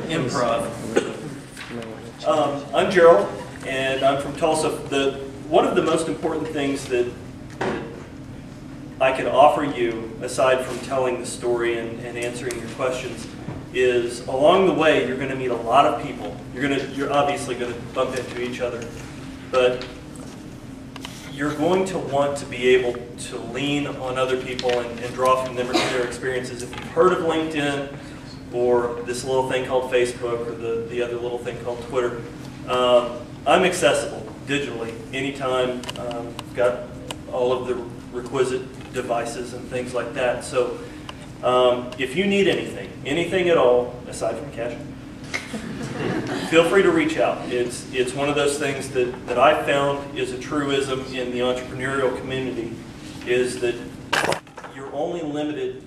Improv. I'm Gerald, and I'm from Tulsa. One of the most important things that I can offer you, aside from telling the story and answering your questions, is along the way you're going to meet a lot of people. You're obviously going to bump into each other, but you're going to want to be able to lean on other people and draw from them or their experiences. If you've heard of LinkedIn or this little thing called Facebook or the other little thing called Twitter, I'm accessible digitally anytime. Got all of the requisite devices and things like that. So if you need anything at all, aside from cash, feel free to reach out. It's one of those things that I've found is a truism in the entrepreneurial community, is that you're only limited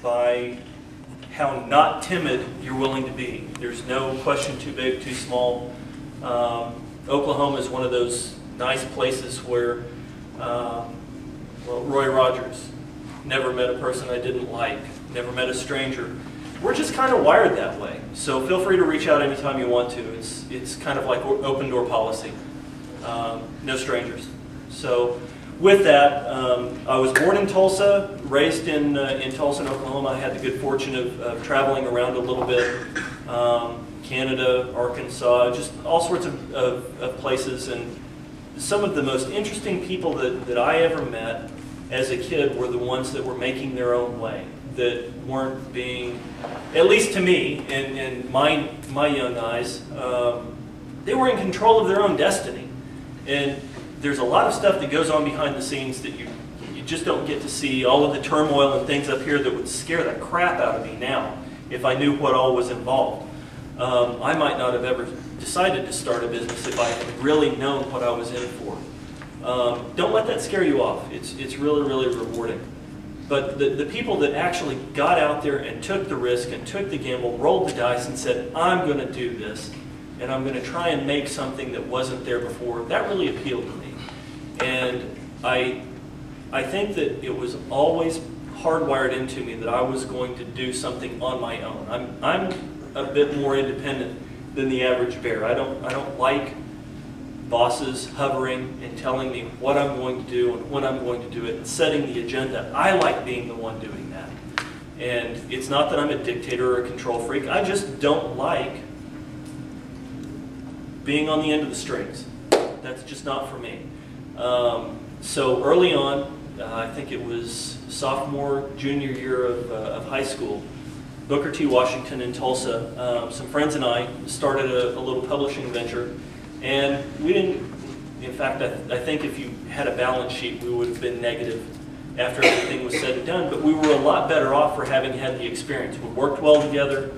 by how not timid you're willing to be. There's no question too big, too small. Oklahoma is one of those nice places where, well, Roy Rogers, never met a person I didn't like, never met a stranger. We're just kind of wired that way. So feel free to reach out anytime you want to. It's kind of like open door policy. No strangers. So with that, I was born in Tulsa, raised in Tulsa, Oklahoma. I had the good fortune of traveling around a little bit. Canada, Arkansas, just all sorts of places. And some of the most interesting people that I ever met as a kid were the ones that were making their own way, that weren't being, at least to me, in my young eyes, they were in control of their own destiny. And there's a lot of stuff that goes on behind the scenes that you just don't get to see, all of the turmoil and things up here that would scare the crap out of me now if I knew what all was involved. I might not have ever decided to start a business if I had really known what I was in for. Don't let that scare you off. It's really, really rewarding. But the people that actually got out there and took the risk and took the gamble, rolled the dice and said, I'm going to do this, and I'm going to try and make something that wasn't there before, that really appealed to me. And I think that it was always hardwired into me that I was going to do something on my own. I'm a bit more independent than the average bear. I don't like bosses hovering and telling me what I'm going to do and when I'm going to do it and setting the agenda. I like being the one doing that. And it's not that I'm a dictator or a control freak. I just don't like being on the end of the strings. That's just not for me. So early on, I think it was sophomore, junior year of high school, Booker T. Washington in Tulsa, some friends and I started a little publishing venture. And we didn't, in fact, I think if you had a balance sheet, we would have been negative after everything was said and done. But we were a lot better off for having had the experience. We worked well together.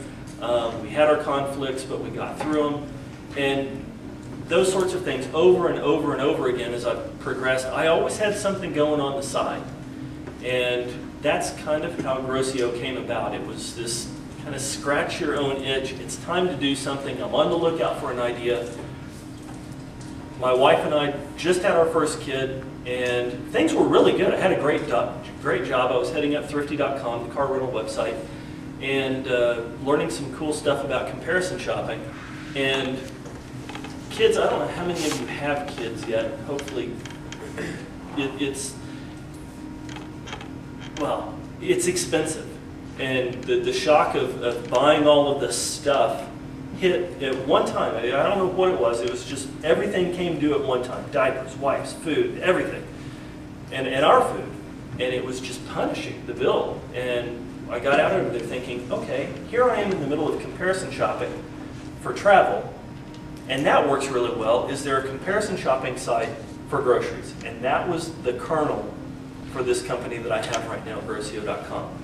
We had our conflicts, but we got through them. And those sorts of things over and over and over again as I progressed, I always had something going on the side. And that's kind of how Grocio came about. It was this kind of scratch your own itch. It's time to do something. I'm on the lookout for an idea. My wife and I just had our first kid, and things were really good. I had a great job. I was heading up Thrifty.com, the car rental website, and learning some cool stuff about comparison shopping. And kids, I don't know how many of you have kids yet. Hopefully, it's expensive. And the shock of buying all of this stuff hit at one time. I don't know what it was. It was just everything came due at one time. Diapers, wipes, food, everything. And our food. And it was just punishing the bill. And I got out of there thinking, okay, here I am in the middle of comparison shopping for travel. And that works really well. Is there a comparison shopping site for groceries? And that was the kernel for this company that I have right now, Grocio.com.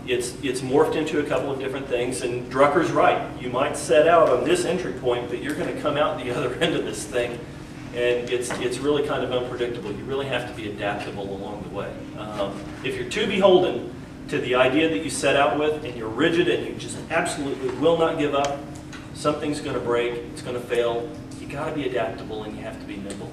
It's morphed into a couple of different things, and Drucker's right. You might set out on this entry point, but you're going to come out the other end of this thing, and it's really kind of unpredictable. You really have to be adaptable along the way. If you're too beholden to the idea that you set out with, and you're rigid, and you just absolutely will not give up, something's going to break, it's going to fail. You got to be adaptable, and you have to be nimble.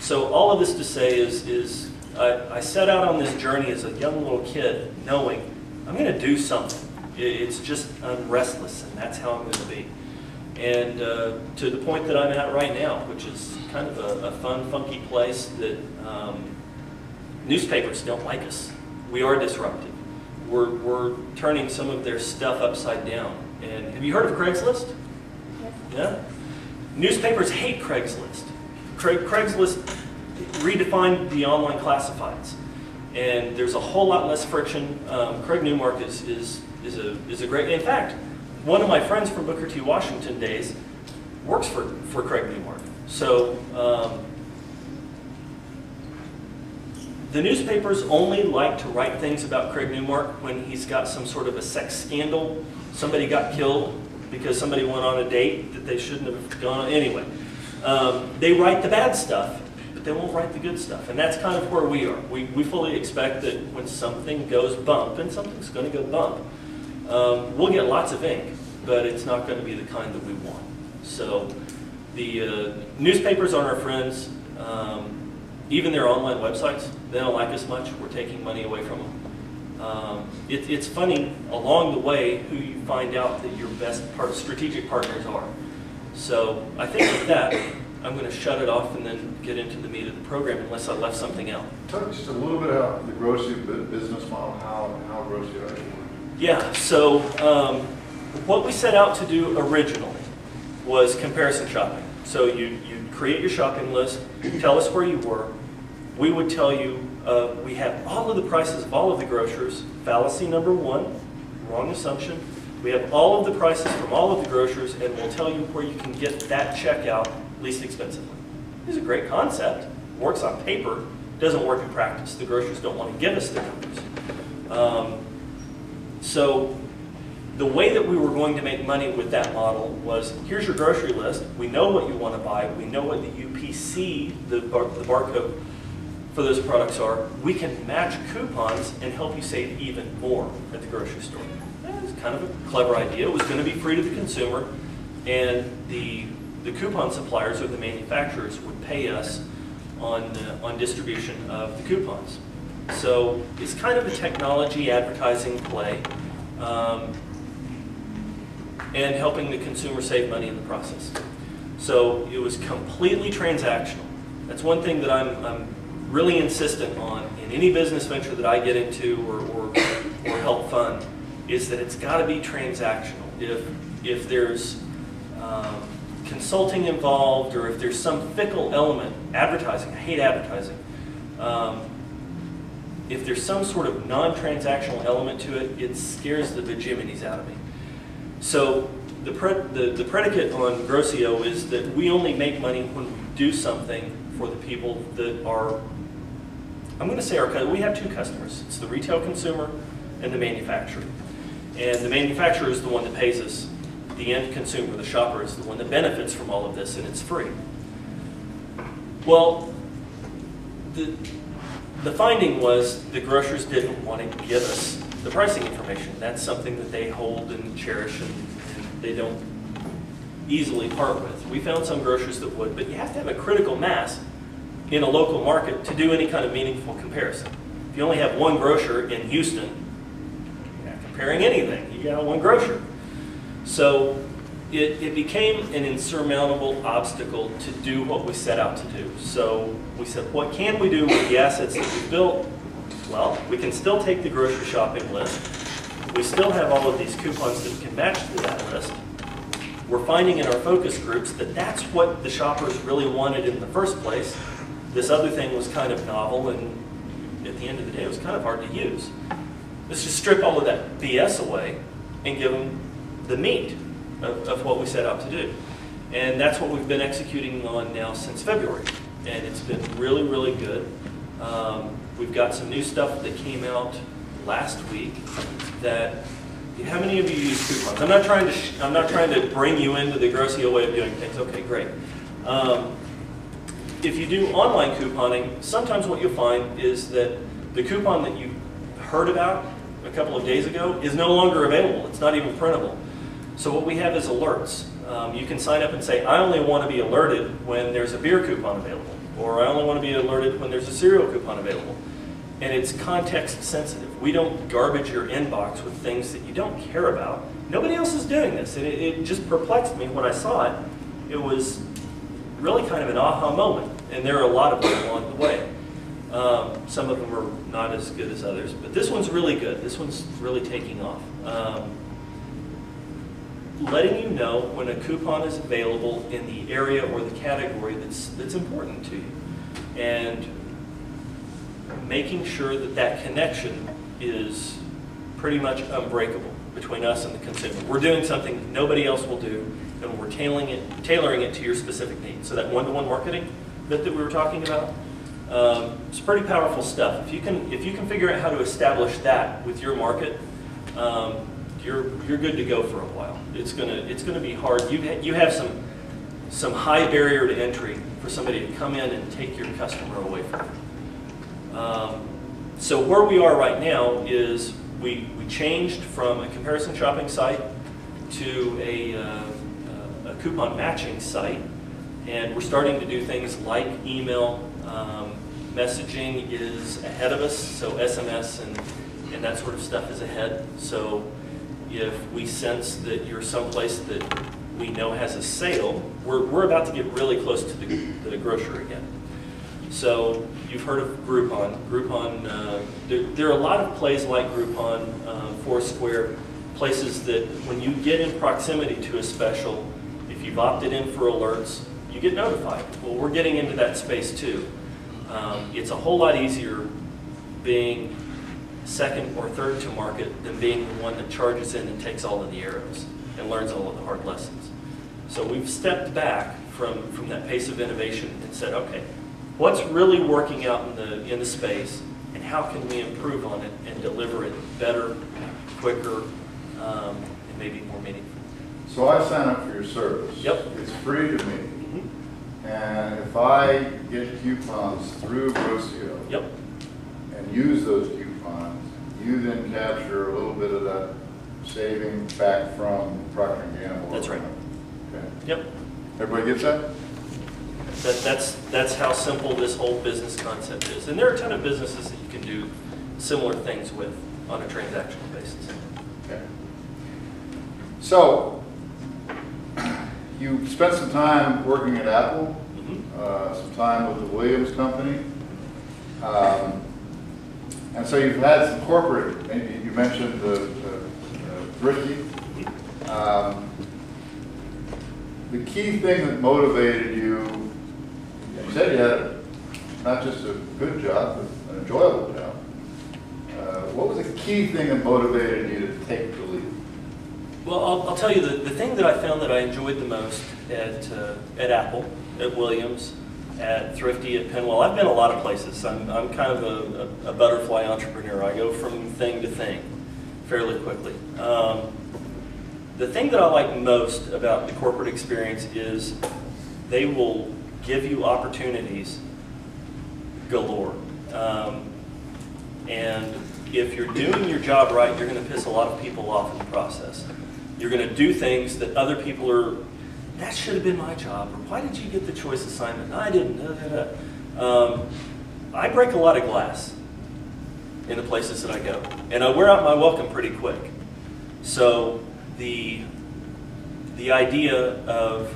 So all of this to say is I set out on this journey as a young little kid knowing I'm going to do something. It's just, I'm restless, and that's how I'm going to be. And to the point that I'm at right now, which is kind of a fun, funky place that newspapers don't like us. We are disruptive. We're turning some of their stuff upside down. And have you heard of Craigslist? Yes. Yeah? Newspapers hate Craigslist. Craigslist redefined the online classifieds. And there's a whole lot less friction. Craig Newmark is a great, in fact, one of my friends from Booker T. Washington days works for Craig Newmark. So the newspapers only like to write things about Craig Newmark when he's got some sort of a sex scandal. Somebody got killed because somebody went on a date that they shouldn't have gone on. Anyway, they write the bad stuff, but they won't write the good stuff. And that's kind of where we are. We fully expect that when something goes bump, and something's going to go bump, we'll get lots of ink, but it's not going to be the kind that we want. So the newspapers aren't our friends. Even their online websites, they don't like us much. We're taking money away from them. It's funny, along the way, who you find out that your best strategic partners are. So I think with that, I'm going to shut it off and then get into the meat of the program, unless I left something out. Talk just a little bit about the grocery business model, how grocery actually works. Yeah, so what we set out to do originally was comparison shopping. So you create your shopping list, tell us where you were. We would tell you, we have all of the prices of all of the grocers. Fallacy number one, wrong assumption. We have all of the prices from all of the grocers, and we'll tell you where you can get that checkout least expensively. This is a great concept. Works on paper, doesn't work in practice. The grocers don't want to give us their numbers. So the way that we were going to make money with that model was, here's your grocery list. We know what you want to buy. We know what the UPC, the barcode for those products are. We can match coupons and help you save even more at the grocery store. It's kind of a clever idea. It was going to be free to the consumer, and the coupon suppliers or the manufacturers would pay us on distribution of the coupons. So it's kind of a technology advertising play, and helping the consumer save money in the process. So it was completely transactional. That's one thing that I'm really insistent on in any business venture that I get into or help fund, is that it's got to be transactional. If there's consulting involved, or if there's some fickle element, advertising, I hate advertising. If there's some sort of non-transactional element to it, it scares the bejiminies out of me. So the predicate on Grocio is that we only make money when we do something for the people that are, I'm going to say we have two customers. It's the retail consumer and the manufacturer. And the manufacturer is the one that pays us. The end consumer, the shopper, is the one that benefits from all of this, and it's free. Well, the finding was the grocers didn't want to give us the pricing information. That's something that they hold and cherish, and they don't easily part with. We found some grocers that would, but you have to have a critical mass in a local market to do any kind of meaningful comparison. If you only have one grocer in Houston, you're not comparing anything. You got one grocer. So it became an insurmountable obstacle to do what we set out to do. So we said, what can we do with the assets that we built? Well, we can still take the grocery shopping list. We still have all of these coupons that we can match to that list. We're finding in our focus groups that that's what the shoppers really wanted in the first place. This other thing was kind of novel, and at the end of the day, it was kind of hard to use. Let's just strip all of that BS away and give them the meat of what we set out to do. And that's what we've been executing on now since February. And it's been really, really good. We've got some new stuff that came out last week that, how many of you use coupons? I'm not trying to bring you into the Grocio way of doing things. Okay, great. If you do online couponing, sometimes what you'll find is that the coupon that you heard about a couple of days ago is no longer available. It's not even printable. So what we have is alerts. You can sign up and say, I only want to be alerted when there's a beer coupon available, or I only want to be alerted when there's a cereal coupon available. and it's context sensitive. We don't garbage your inbox with things that you don't care about. Nobody else is doing this. And it just perplexed me when I saw it. It was really kind of an aha moment. And there are a lot of them along the way. Some of them are not as good as others, but this one's really good. This one's really taking off. Letting you know when a coupon is available in the area or the category that's important to you. And making sure that that connection is pretty much unbreakable between us and the consumer. We're doing something nobody else will do, and we're tailoring it to your specific needs. So that one-to-one marketing that we were talking about, it's pretty powerful stuff. If you can figure out how to establish that with your market, you're good to go for a while. It's gonna be hard. You have some high barrier to entry for somebody to come in and take your customer away from you. So where we are right now is we changed from a comparison shopping site to a coupon matching site, and we're starting to do things like email. Messaging is ahead of us, so SMS and that sort of stuff is ahead. So if we sense that you're someplace that we know has a sale, we're about to get really close to the grocer again. So you've heard of Groupon. Groupon, there are a lot of plays like Groupon, Foursquare, places that when you get in proximity to a special, if you've opted in for alerts, you get notified. Well, we're getting into that space too. It's a whole lot easier being second or third to market than being the one that charges in and takes all of the arrows and learns all of the hard lessons. So we've stepped back from that pace of innovation and said, okay, what's really working out in the space, and how can we improve on it and deliver it better, quicker, and maybe more meaningful? So I sign up for your service. Yep. It's free to me. And if I get coupons through Grocio, Yep. and use those coupons, you then capture a little bit of that saving back from Procter & Gamble. That's right. Okay. Yep. Everybody gets that? That's how simple this whole business concept is. And there are a ton of businesses that you can do similar things with on a transactional basis. Okay. So, you spent some time working at Apple, some time with the Williams Company, and so you've had some corporate, maybe you mentioned the Thrifty. The key thing that motivated you, you said you had not just a good job, but an enjoyable job. What was the key thing that motivated you to take the leap? Well, I'll tell you, the thing that I found that I enjoyed the most at Apple, at Williams, at Thrifty, at Penwell, I've been a lot of places. I'm kind of a butterfly entrepreneur. I go from thing to thing fairly quickly. The thing that I like most about the corporate experience is they will give you opportunities galore. And if you're doing your job right, you're going to piss a lot of people off in the process. You're going to do things that other people are, that should have been my job, or why did you get the choice assignment? I didn't. I break a lot of glass in the places that I go, and I wear out my welcome pretty quick. So the idea of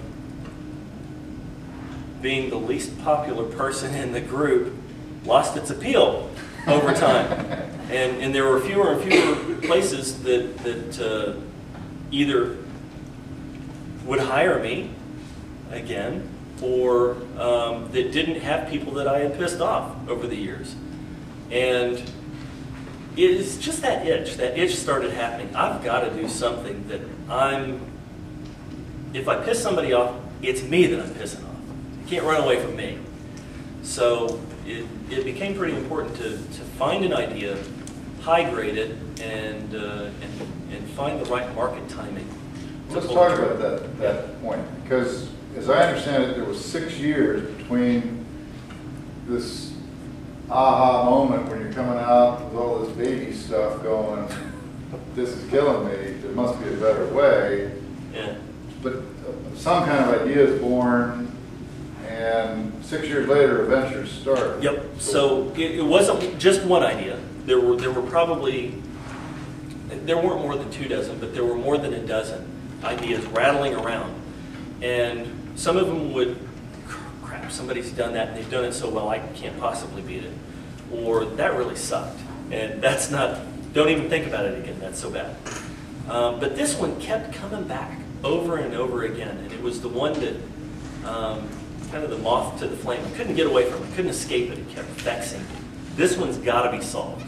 being the least popular person in the group lost its appeal over time. And there were fewer and fewer places that either would hire me again, or that didn't have people that I had pissed off over the years. And it's just that itch. That itch started happening. I've got to do something that if I piss somebody off, it's me that I'm pissing off. You can't run away from me. So it became pretty important to find an idea, high grade it, and find the right market timing. Let's talk about that point, because as I understand it, there was 6 years between this aha moment when you're coming out with all this baby stuff going, this is killing me, there must be a better way. Yeah. But some kind of idea is born, and 6 years later, a venture started. Yep. So it wasn't just one idea. There were probably, there weren't more than 2 dozen, but there were more than a dozen ideas rattling around. And some of them would, crap, somebody's done that and they've done it so well, I can't possibly beat it. Or that really sucked. And that's not, don't even think about it again, that's so bad. But this one kept coming back over and over again. And it was the one that, kind of the moth to the flame. I couldn't get away from it, I couldn't escape it, it kept vexing me. This one's got to be solved.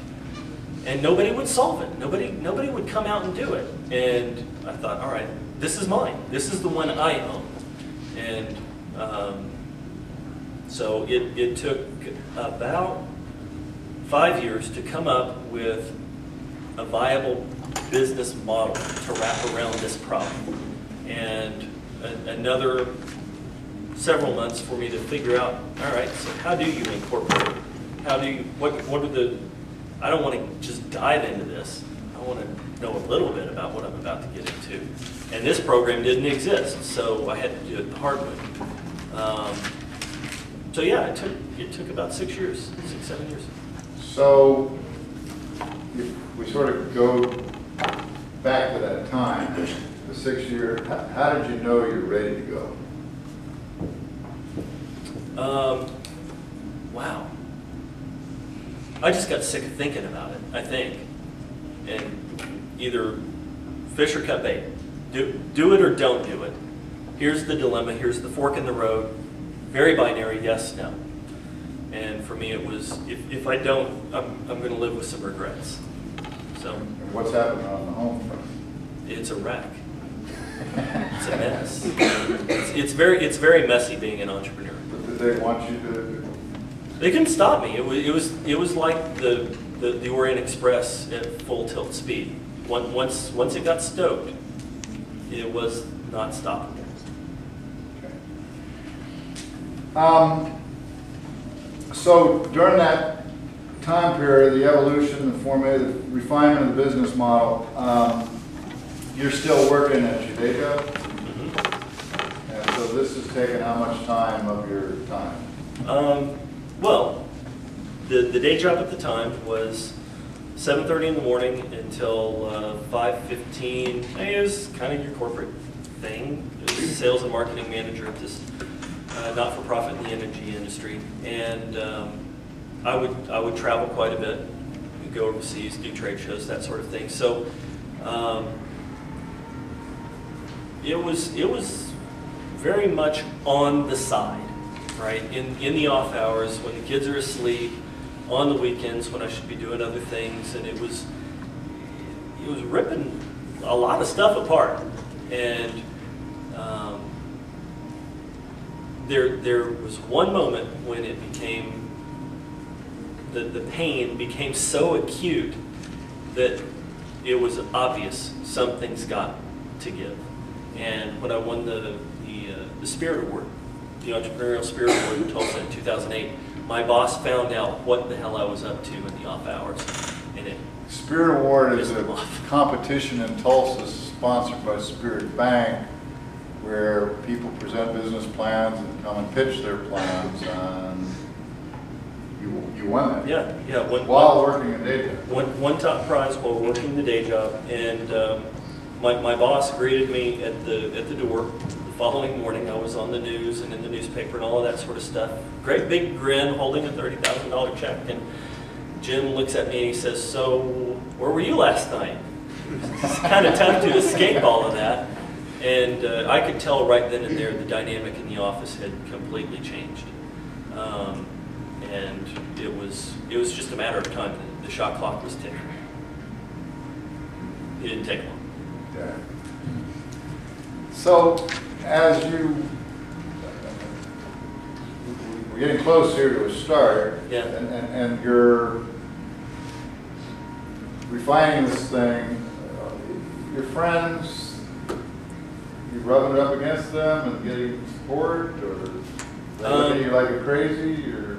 And nobody would solve it. Nobody would come out and do it. And I thought, all right, this is mine. This is the one I own. And so it took about 5 years to come up with a viable business model to wrap around this problem. And another several months for me to figure out, all right, so how do you incorporate? How do you, what are the, I don't want to just dive into this. I want to know a little bit about what I'm about to get into. And this program didn't exist, so I had to do it the hard way. So yeah, it took about 6 years, 6, 7 years. So if we sort of go back to that time, the 6 year, how did you know you're ready to go? Wow. I just got sick of thinking about it, I think. And either fish or cut bait. Do it or don't do it. Here's the dilemma, here's the fork in the road. Very binary, yes, no. And for me it was, if I don't, I'm going to live with some regrets. So. And what's happening on the home front? It's a wreck. It's a mess. It's very messy being an entrepreneur. But did they want you to? They couldn't stop me. It was like the Orient Express at full tilt speed. Once it got stoked, it was not stoppable. Okay. So during that time period, the evolution, the formation, the refinement of the business model, you're still working at your day job? Mm-hmm. And so this has taken how much time of your time? Well, the day job at the time was 7:30 in the morning until 5:15. It was kind of your corporate thing. It was sales and marketing manager at this not-for-profit in the energy industry, and I would travel quite a bit. We'd go overseas, do trade shows, that sort of thing. So it was very much on the side, right? In the off hours, when the kids are asleep, on the weekends when I should be doing other things, and it was ripping a lot of stuff apart. And there was one moment when it became, the pain became so acute that it was obvious something's got to give. And when I won the Spirit Award, the Entrepreneurial Spirit Award in Tulsa in 2008, my boss found out what the hell I was up to in the off hours. And it Spirit Award is a competition in Tulsa sponsored by Spirit Bank, where people present business plans and come and pitch their plans, and you won that. Yeah. While working a day job. One top prize while working the day job, and my boss greeted me at the door. The following morning, I was on the news and in the newspaper and all of that sort of stuff. Great big grin, holding a $30,000 check, and Jim looks at me and he says, "So, where were you last night?" It's kind of tough to escape all of that, and I could tell right then and there the dynamic in the office had completely changed, and it was just a matter of time. The shot clock was ticking. It didn't take long. Yeah. So, as we're getting close here to a start, Yeah. and you're refining this thing, your friends, you rubbing it up against them and getting support, or they look at you like you're crazy, or?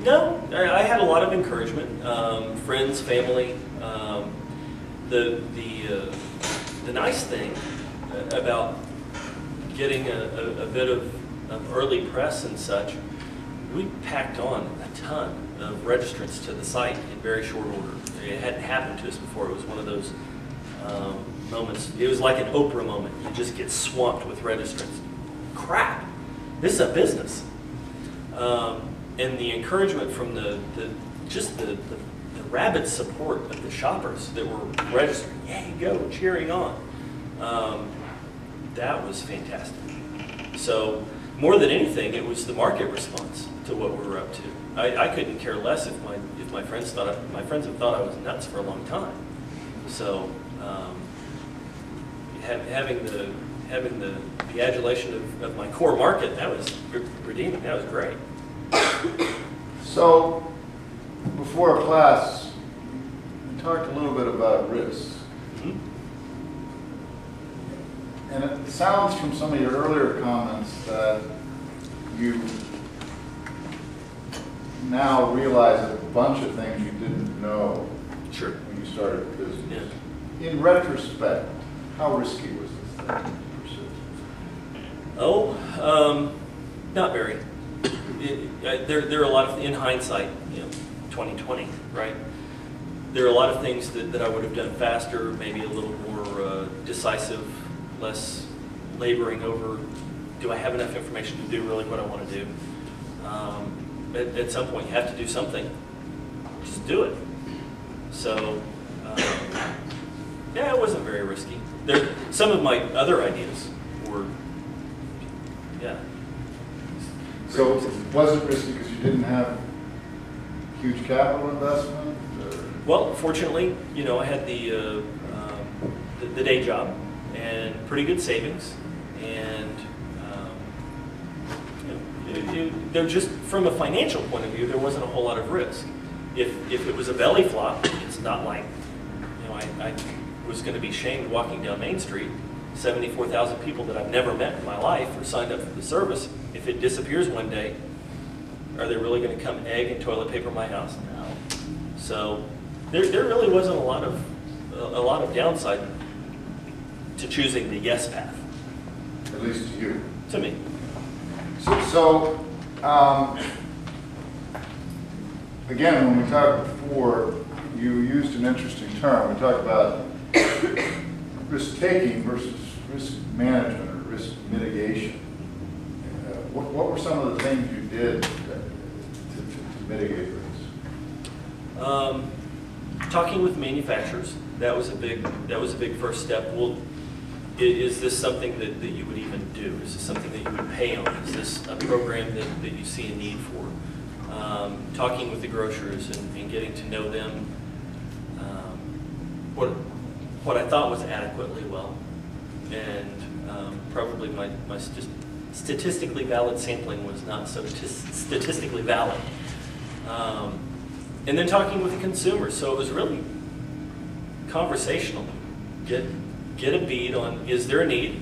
No, I had a lot of encouragement, friends, family. The nice thing about getting a bit of of early press and such, we packed on a ton of registrants to the site in very short order. It hadn't happened to us before. It was one of those moments. It was like an Oprah moment. You just get swamped with registrants. Crap, this is a business. And the encouragement from the rabid support of the shoppers that were registering, yay, go, cheering on. That was fantastic. So more than anything, it was the market response to what we were up to. I couldn't care less if my friends thought my friends have thought I was nuts for a long time. So having the adulation of my core market, that was redeeming. That was great. So before a class, we talked a little bit about risks. Mm-hmm. And it sounds from some of your earlier comments that you now realize a bunch of things you didn't know Sure. when you started the business. Yeah. In retrospect, how risky was this thing to pursue? Oh, not very. There are a lot of, in hindsight, 2020, right? There are a lot of things that I would have done faster, maybe a little more decisive, less laboring over, do I have enough information to do really what I want to do? At some point, you have to do something. Just do it. So, yeah, it wasn't very risky. Some of my other ideas were, yeah. So was it risky because you didn't have huge capital investment? Well, fortunately, I had the day job and pretty good savings, and they're just from a financial point of view, there wasn't a whole lot of risk. If it was a belly flop, it's not like I was going to be shamed walking down Main Street. 74,000 people that I've never met in my life are signed up for the service. If it disappears one day, are they really going to come egg and toilet paper my house? No. So there really wasn't a lot of downside to choosing the yes path. At least to you. To me. So again, when we talked before, you used an interesting term. We talked about risk-taking versus risk management or risk mitigation. What were some of the things you did to mitigate risk? Talking with manufacturers, that was a big first step. Well, is this something that you would even do? Is this something that you would pay on? Is this a program that you see a need for? Talking with the grocers and getting to know them, what I thought was adequately well, and probably my statistically valid sampling was not so statistically valid. And then talking with the consumers, so it was really conversational. Get a bead on, is there a need?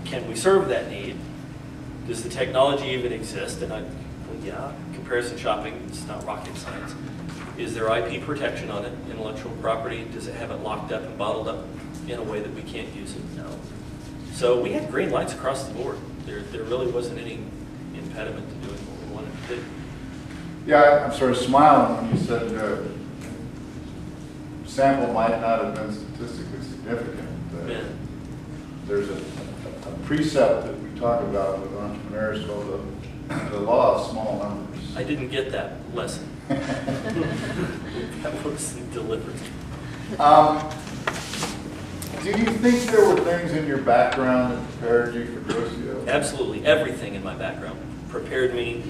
Can we serve that need? Does the technology even exist? And well, yeah, comparison shopping, it's not rocket science. Is there IP protection on it, intellectual property? Does it have it locked up and bottled up in a way that we can't use it? No. So we had green lights across the board. There really wasn't any impediment to doing what we wanted to do. Yeah, I'm sort of smiling when you said sample might not have been statistically significant. Yeah. There's a precept that we talk about with entrepreneurs called the law of small numbers. I didn't get that lesson. That was deliberate. Do you think there were things in your background that prepared you for Grocio? Absolutely. Everything in my background prepared me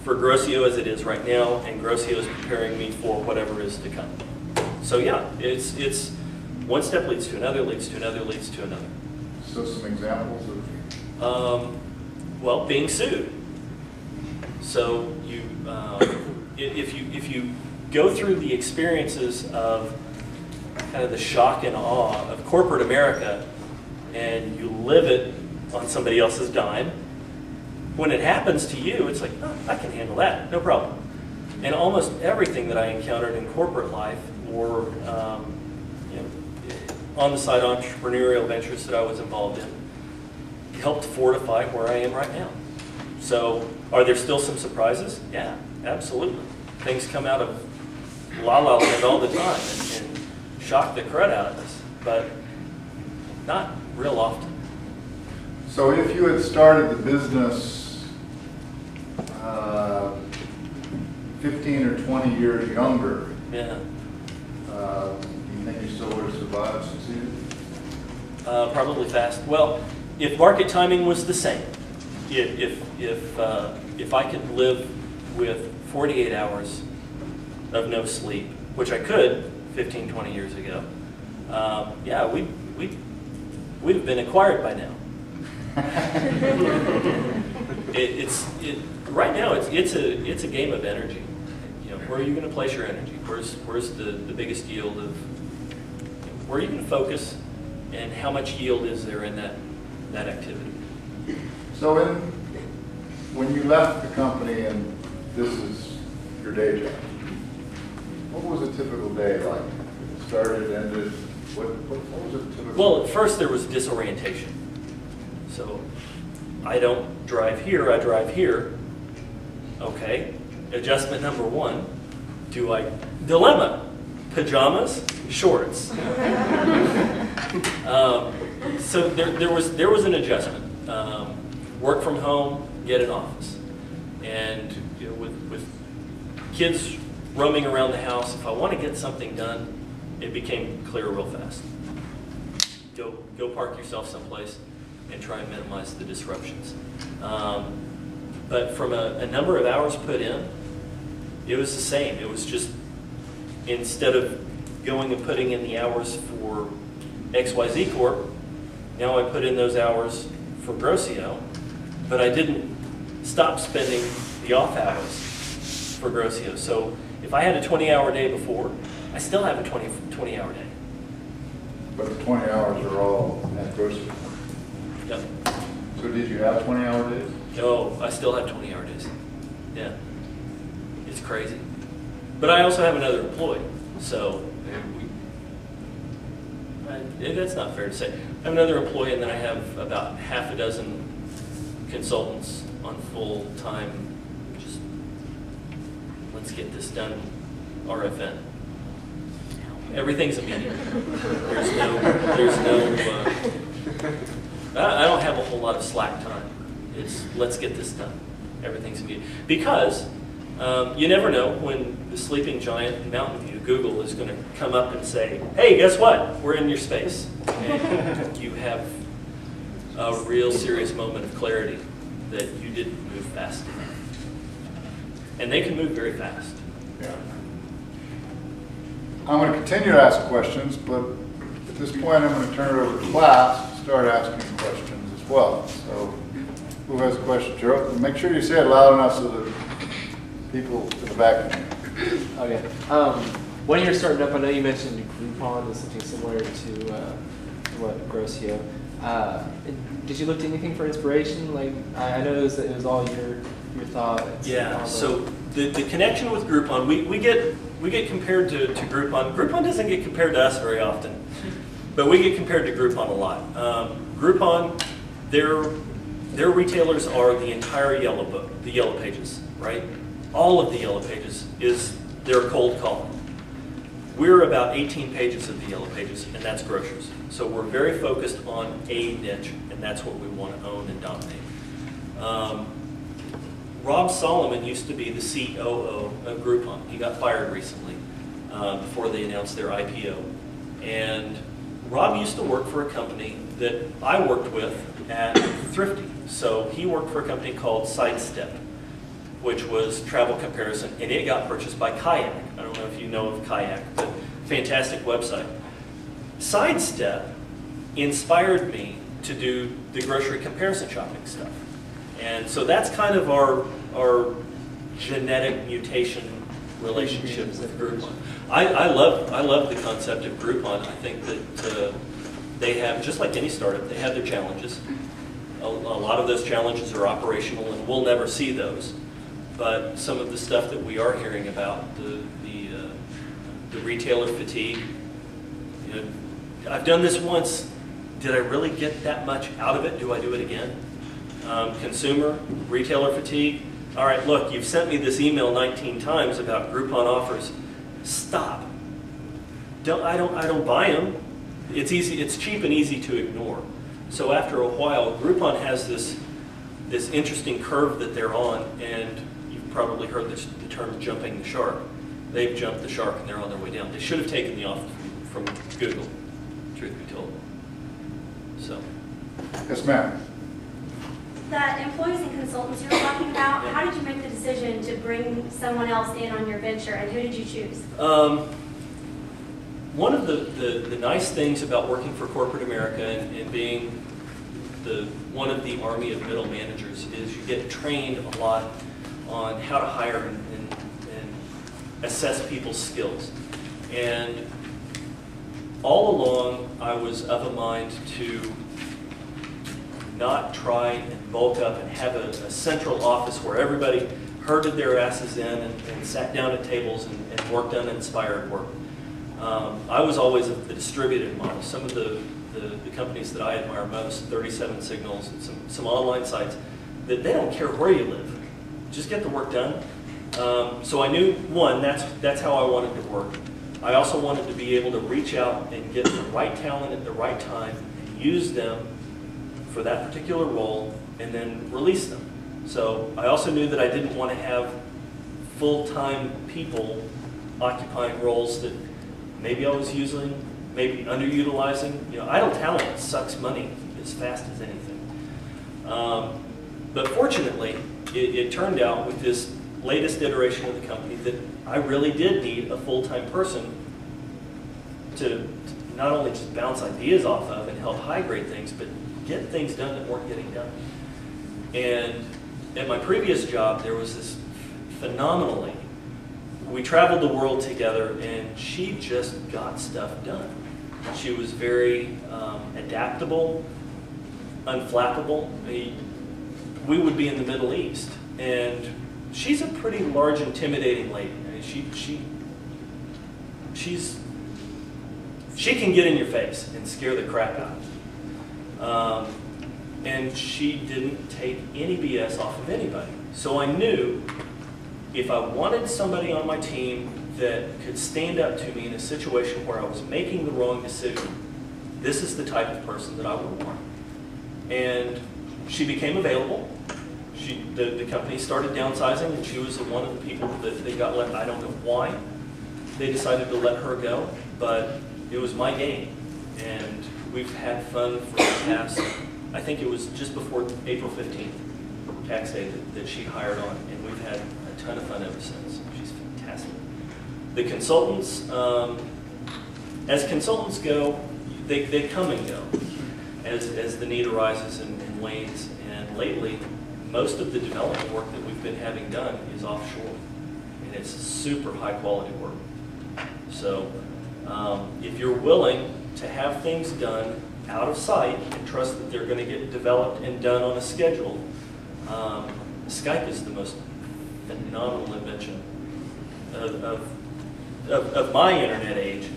for Grocio as it is right now, and Grocio is preparing me for whatever is to come. So yeah, it's one step leads to another, leads to another, leads to another. So some examples of? Well, being sued. So you, if you go through the experiences of kind of the shock and awe of corporate America, and you live it on somebody else's dime, when it happens to you, it's like, oh, I can handle that, no problem. And almost everything that I encountered in corporate life or on the side entrepreneurial ventures that I was involved in, helped fortify where I am right now. So are there still some surprises? Yeah, absolutely. Things come out of La La Land all the time and shock the crud out of us, but not real often. So if you had started the business 15 or 20 years younger, Yeah. do you think you still would have survived, succeeded? Probably fast. Well, if market timing was the same, if I could live with 48 hours of no sleep, which I could 15, 20 years ago, yeah, we'd have been acquired by now. Right now it's a game of energy. You know, where are you going to place your energy? Where's the biggest yield of? Where are you going to focus, and how much yield is there in that activity? So when you left the company and this is your day job, what was a typical day like? It started, ended, what was a typical? Well, at first there was disorientation. So I don't drive here, I drive here. Okay, adjustment number one, dilemma, pajamas, shorts. So there was an adjustment. Work from home, get an office. And you know, with kids roaming around the house, if I want to get something done, it became clear real fast. Go park yourself someplace and try and minimize the disruptions. But from a number of hours put in, it was the same. It was just, instead of going and putting in the hours for XYZ Corp, now I put in those hours for Grocio, but I didn't stop spending the off hours for Grocio. So if I had a 20-hour day before, I still have a 20-hour day. But the 20 hours are all at Grocio. Yep. So did you have 20-hour days? No, I still have 20-hour days. Yeah. It's crazy. But I also have another employee, so that's not fair to say. I have another employee, and then I have about half a dozen consultants on full-time, just let's get this done, RFN. Everything's immediate. I don't have a whole lot of slack time. It's let's get this done. Everything's immediate. Because you never know when the sleeping giant in Mountain View, Google, is going to come up and say, hey, guess what? We're in your space. And you have a real serious moment of clarity that you didn't move fast enough. And they can move very fast. Yeah. I'm going to continue to ask questions, but at this point I'm going to turn it over to class to start asking questions as well. So who has a question? Gerald, make sure you say it loud enough so that people in the back can hear. Oh yeah. When you're starting up, I know you mentioned Groupon is something similar to what Grocio. Did you look to anything for inspiration? Like I know it was all your thoughts. Yeah. So the connection with Groupon, we get compared to Groupon. Groupon doesn't get compared to us very often, but we get compared to Groupon a lot. Groupon, their retailers are the entire yellow book, the yellow pages, right? All of the yellow pages is their cold calling. We're about 18 pages of the yellow pages, and that's grocers. So we're very focused on a niche, and that's what we want to own and dominate. Rob Solomon used to be the COO of Groupon. He got fired recently before they announced their IPO. And Rob used to work for a company that I worked with at Thrifty. So he worked for a company called Sidestep, which was travel comparison, and it got purchased by Kayak. I don't know if you know of Kayak, but fantastic website. Sidestep inspired me to do the grocery comparison shopping stuff. And so that's kind of our genetic mutation relationship with Groupon. I love the concept of Groupon. I think that they have, just like any startup, they have their challenges. A lot of those challenges are operational, and we'll never see those. But some of the stuff that we are hearing about, the retailer fatigue, you know, I've done this once, did I really get that much out of it? Do I do it again? Consumer, retailer fatigue. All right, look, you've sent me this email 19 times about Groupon offers. Stop. I don't buy them. It's easy. It's cheap and easy to ignore. So after a while, Groupon has this interesting curve that they're on, and you've probably heard the term "jumping the shark." They've jumped the shark and they're on their way down. They should have taken the offer from Google. Truth be told. So. Yes, ma'am. The employees and consultants you were talking about, how did you make the decision to bring someone else in on your venture, and who did you choose? One of the nice things about working for corporate America and being one of the army of middle managers is you get trained a lot on how to hire and assess people's skills. And all along, I was of a mind to not try and bulk up and have a central office where everybody herded their asses in and sat down at tables and worked on inspired work. I was always of the distributed model. Some of the companies that I admire most, 37 Signals and some online sites, that they don't care where you live. Just get the work done. So I knew, one, that's how I wanted to work. I also wanted to be able to reach out and get the right talent at the right time and use them for that particular role and then release them. So I also knew that I didn't want to have full-time people occupying roles that maybe I was using, maybe underutilizing. You know, idle talent sucks money as fast as anything. But fortunately, it turned out with this latest iteration of the company that I really did need a full-time person to not only just bounce ideas off of and help high-grade things, but get things done that weren't getting done. And at my previous job, there was this phenomenal lady. We traveled the world together, and she just got stuff done. She was very adaptable, unflappable. We would be in the Middle East, and she's a pretty large, intimidating lady. I mean, she can get in your face and scare the crap out of you. And she didn't take any BS off of anybody. So I knew if I wanted somebody on my team that could stand up to me in a situation where I was making the wrong decision, this is the type of person that I would want. And she became available. The company started downsizing, and she was one of the people that they got let. I don't know why they decided to let her go, but it was my game. And we've had fun for the past, I think it was just before April 15th, tax day, that she hired on, and we've had a ton of fun ever since. She's fantastic. The consultants, as consultants go, they come and go as the need arises and wanes. And lately, most of the development work that we've been having done is offshore, and it's super high quality work. So if you're willing to have things done out of sight and trust that they're going to get developed and done on a schedule, Skype is the most phenomenal invention of my internet age.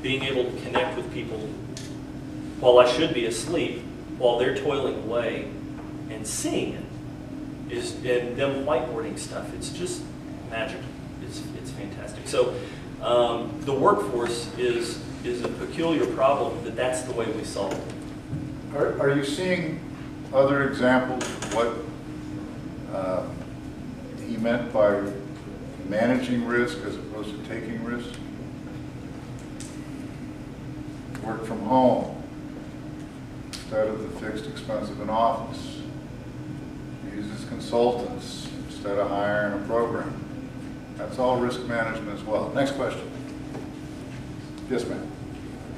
Being able to connect with people while I should be asleep, while they're toiling away, and seeing it, and them whiteboarding stuff, it's just magic. It's fantastic. So the workforce is a peculiar problem, but that's the way we solve it. Are you seeing other examples of what he meant by managing risk as opposed to taking risk? Work from home instead of the fixed expense of an office. Uses consultants instead of hiring a program. That's all risk management as well. Next question. Yes, ma'am.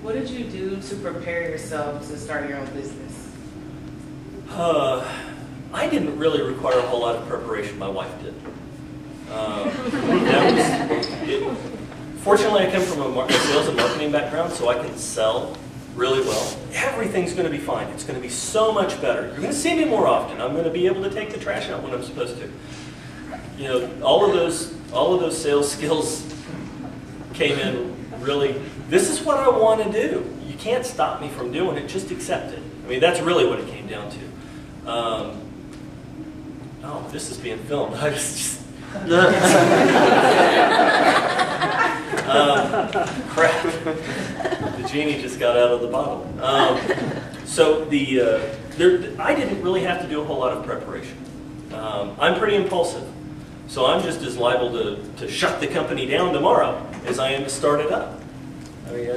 What did you do to prepare yourself to start your own business? I didn't really require a whole lot of preparation. My wife did. Fortunately, I come from a sales and marketing background, so I can sell really well. Everything's going to be fine. It's going to be so much better. You're going to see me more often. I'm going to be able to take the trash out when I'm supposed to. You know, all of those sales skills came in really. This is what I want to do. You can't stop me from doing it, just accept it. I mean, that's really what it came down to. Oh, this is being filmed. I was just... crap. The genie just got out of the bottle. So I didn't really have to do a whole lot of preparation. I'm pretty impulsive. So I'm just as liable to shut the company down tomorrow as I am to start it up. I mean,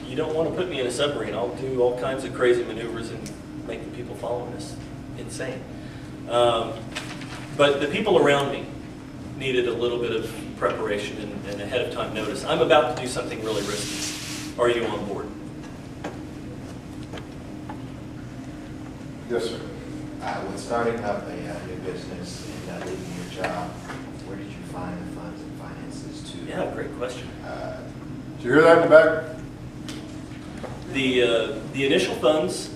you don't want to put me in a submarine. I'll do all kinds of crazy maneuvers and make the people following us insane. But the people around me needed a little bit of preparation and ahead of time notice. I'm about to do something really risky. Are you on board? Yes, sir. When starting up a new business and leaving your job, where did you find the funds and finances to? Yeah, great question. Did you hear that in the back? The initial funds,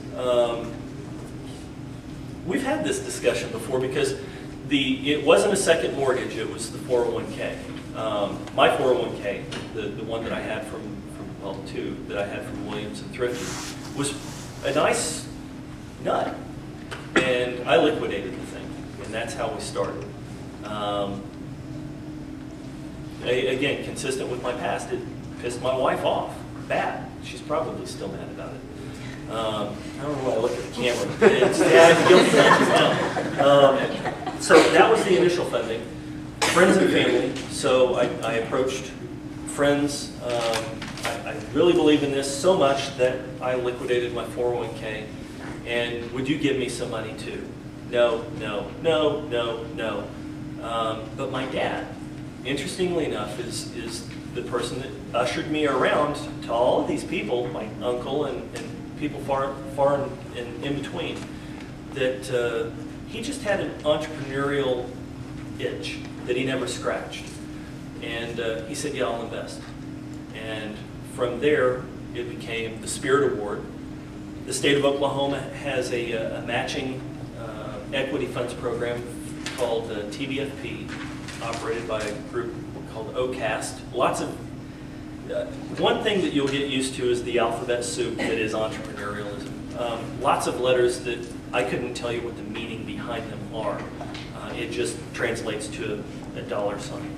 we've had this discussion before because it wasn't a second mortgage, it was the 401k. My 401k, the one that I had well, two that I had from Williams and Thrifty, was a nice nut. And I liquidated the thing, and that's how we started. Again, consistent with my past, it pissed my wife off. Bad. She's probably still mad about it. I don't know why I look at the camera. It's guilty conscience now. So that was the initial funding. Friends and family. So I approached friends. I really believe in this so much that I liquidated my 401k. And would you give me some money too? No, no, no, no, no. But my dad, interestingly enough, is the person that ushered me around to all of these people, my uncle and people far and in between, that he just had an entrepreneurial itch that he never scratched. And he said, yeah, I'll invest. And from there, it became the Spirit Award. The state of Oklahoma has a matching equity funds program called TBFP, operated by a group called OCAST. Lots of one thing that you'll get used to is the alphabet soup that is entrepreneurialism. Lots of letters that I couldn't tell you what the meaning behind them are. It just translates to a dollar sign.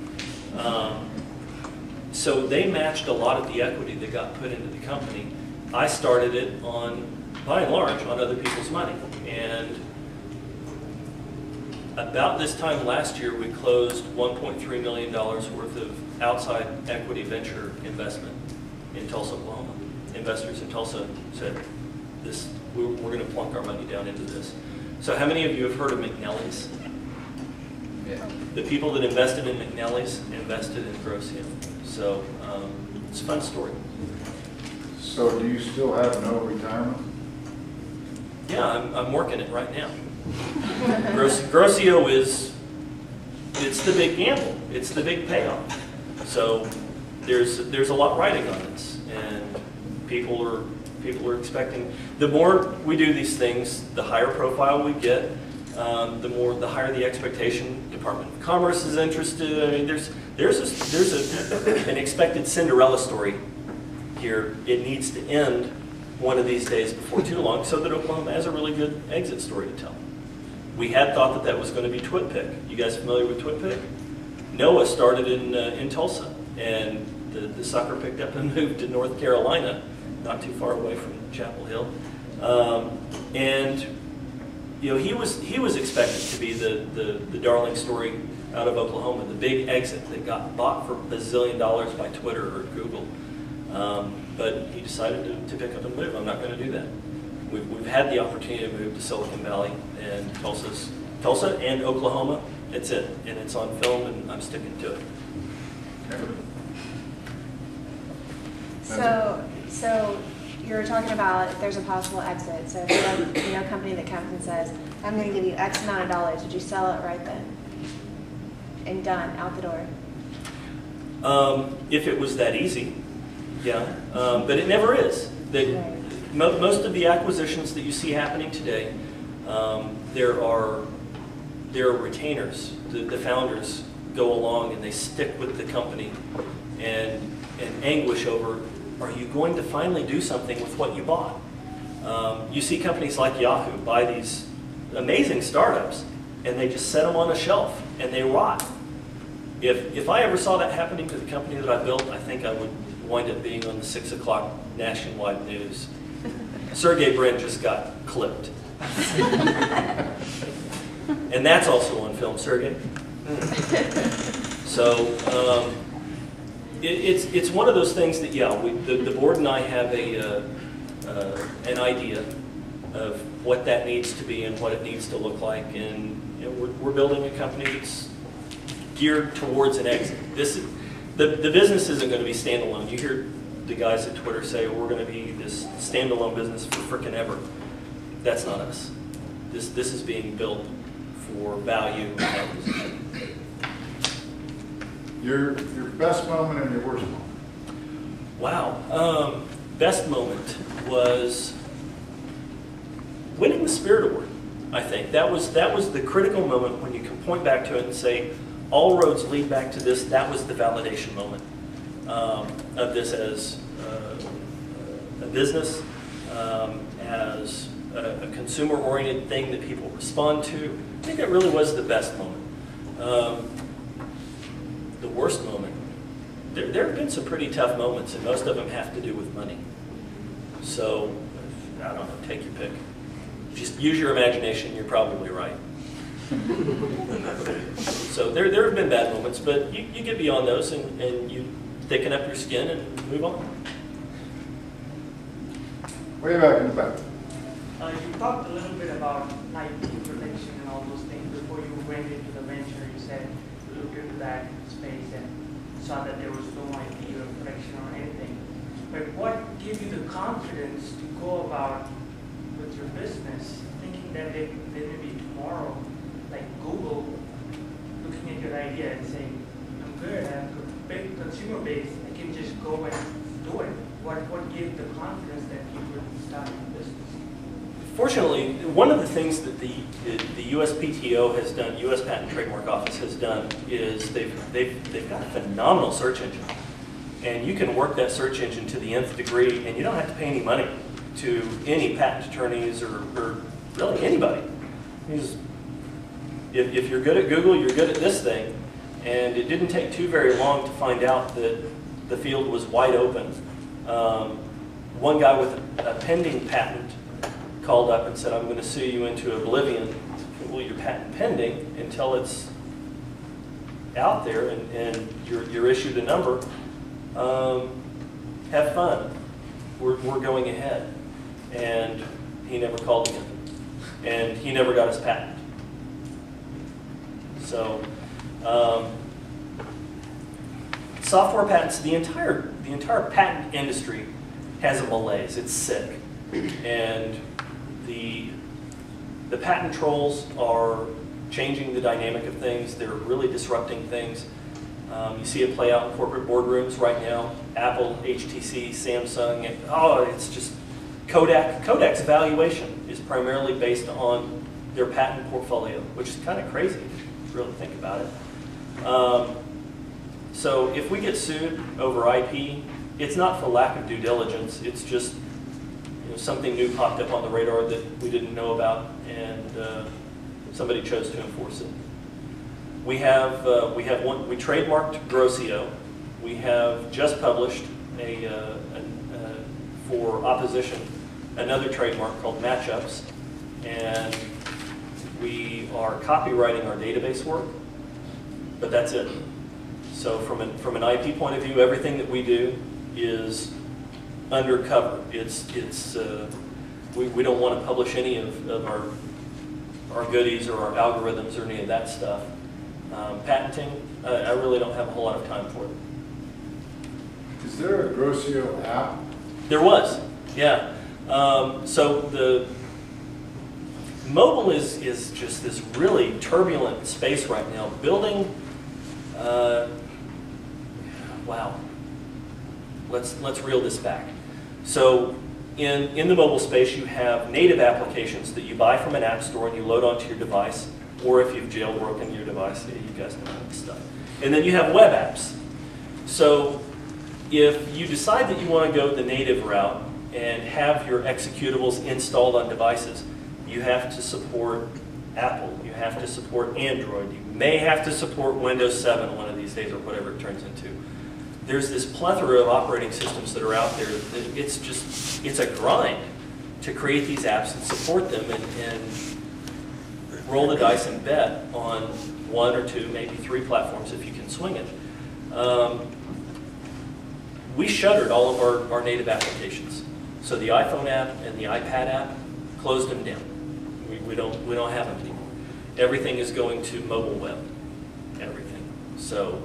So they matched a lot of the equity that got put into the company. I started it by and large, on other people's money. And about this time last year, we closed $1.3 million worth of outside equity venture investment in Tulsa, Oklahoma. Investors in Tulsa said, we're going to plunk our money down into this. So how many of you have heard of McNally's? Yeah. The people that invested in McNally's invested in Grossio. So it's a fun story. So do you still have no retirement? Yeah, I'm working it right now. Grossio it's the big gamble. It's the big payoff. So there's a lot riding on this, and people are expecting. The more we do these things, the higher profile we get. The higher the expectation. Department of Commerce is interested. I mean, there's an expected Cinderella story here. It needs to end one of these days before too long, so that Oklahoma has a really good exit story to tell. We had thought that was going to be TwitPic. You guys familiar with TwitPic? Noah started in Tulsa, and the sucker picked up and moved to North Carolina, not too far away from Chapel Hill, and you know, he was expected to be the darling story out of Oklahoma, the big exit that got bought for $1 bazillion by Twitter or Google. But he decided to pick up and move. I'm not going to do that. We've had the opportunity to move to Silicon Valley, and Tulsa and Oklahoma. It's it, and it's on film, and I'm sticking to it. So you're talking about if there's a possible exit. So if you have a company that comes and says, I'm going to give you X amount of dollars, would you sell it right then? And done, out the door? If it was that easy, yeah. But it never is. Right. Most of the acquisitions that you see happening today, there are retainers. The founders go along and they stick with the company and anguish over are you going to finally do something with what you bought? You see companies like Yahoo buy these amazing startups, and they just set them on a shelf, and they rot. If I ever saw that happening to the company that I built, I think I would wind up being on the 6 o'clock nationwide news. Sergey Brin just got clipped. And that's also on film, Sergey. So it's one of those things that, yeah, the board and I have an idea of what that needs to be and what it needs to look like, and you know, we're building a company that's geared towards an exit. The business isn't going to be standalone. You hear the guys at Twitter say, we're going to be this standalone business for frickin' ever. That's not us. This is being built for value and acquisition. Your best moment and your worst moment? Wow. Best moment was winning the Spirit Award, I think. That was the critical moment when you can point back to it and say, all roads lead back to this. That was the validation moment of this as a business, as a consumer-oriented thing that people respond to. I think that really was the best moment. The worst moment, there have been some pretty tough moments, and most of them have to do with money. So, I don't know, take your pick. Just use your imagination, you're probably right. So there have been bad moments, but you get beyond those and you thicken up your skin and move on. Way back in the back. You talked a little bit about IP protection and all those things before you went into the venture. You said you looked into that space and saw that there was no IP or protection or anything. But what gave you the confidence to go about with your business, thinking that there may be tomorrow, like Google, looking at your idea and saying, I'm good, I have a big consumer base, I can just go and do it. What gave the confidence that you would start a business? Fortunately, one of the things that the USPTO has done, U.S. Patent and Trademark Office has done, is they've got a phenomenal search engine. And you can work that search engine to the nth degree, and you don't have to pay any money to any patent attorneys or really anybody. If you're good at Google, you're good at this thing. And it didn't take too very long to find out that the field was wide open. One guy with a pending patent called up and said, I'm going to sue you into oblivion. Well, your patent pending until it's out there and you're issued a number. Have fun. We're going ahead. And he never called again. And he never got his patent. So, software patents, the entire patent industry has a malaise. It's sick. And the patent trolls are changing the dynamic of things. They're really disrupting things. You see it play out in corporate boardrooms right now. Apple, HTC, Samsung, it's just Kodak. Kodak's valuation is primarily based on their patent portfolio, which is kind of crazy if you really think about it. So if we get sued over IP, it's not for lack of due diligence. It's just something new popped up on the radar that we didn't know about, and somebody chose to enforce it. We trademarked Grossio. We have just published for opposition another trademark called Matchups, and we are copywriting our database work, but that's it. So from an IP point of view, everything that we do is undercover. We don't want to publish any of our goodies or our algorithms or any of that stuff. Patenting, I really don't have a whole lot of time for it. Is there a Grossio app? There was, yeah. So the mobile is just this really turbulent space right now. Building, wow. Let's reel this back. So in the mobile space, you have native applications that you buy from an app store and you load onto your device, or if you've jailbroken your device, you guys know this stuff. And then you have web apps. So if you decide that you want to go the native route and have your executables installed on devices, you have to support Apple, you have to support Android, you may have to support Windows 7 one of these days or whatever it turns into. There's this plethora of operating systems that are out there. It's a grind to create these apps and support them and roll the dice and bet on 1 or 2, maybe 3 platforms if you can swing it. We shuttered all of our native applications. So the iPhone app and the iPad app, closed them down. We don't have them anymore. Everything is going to mobile web. Everything. So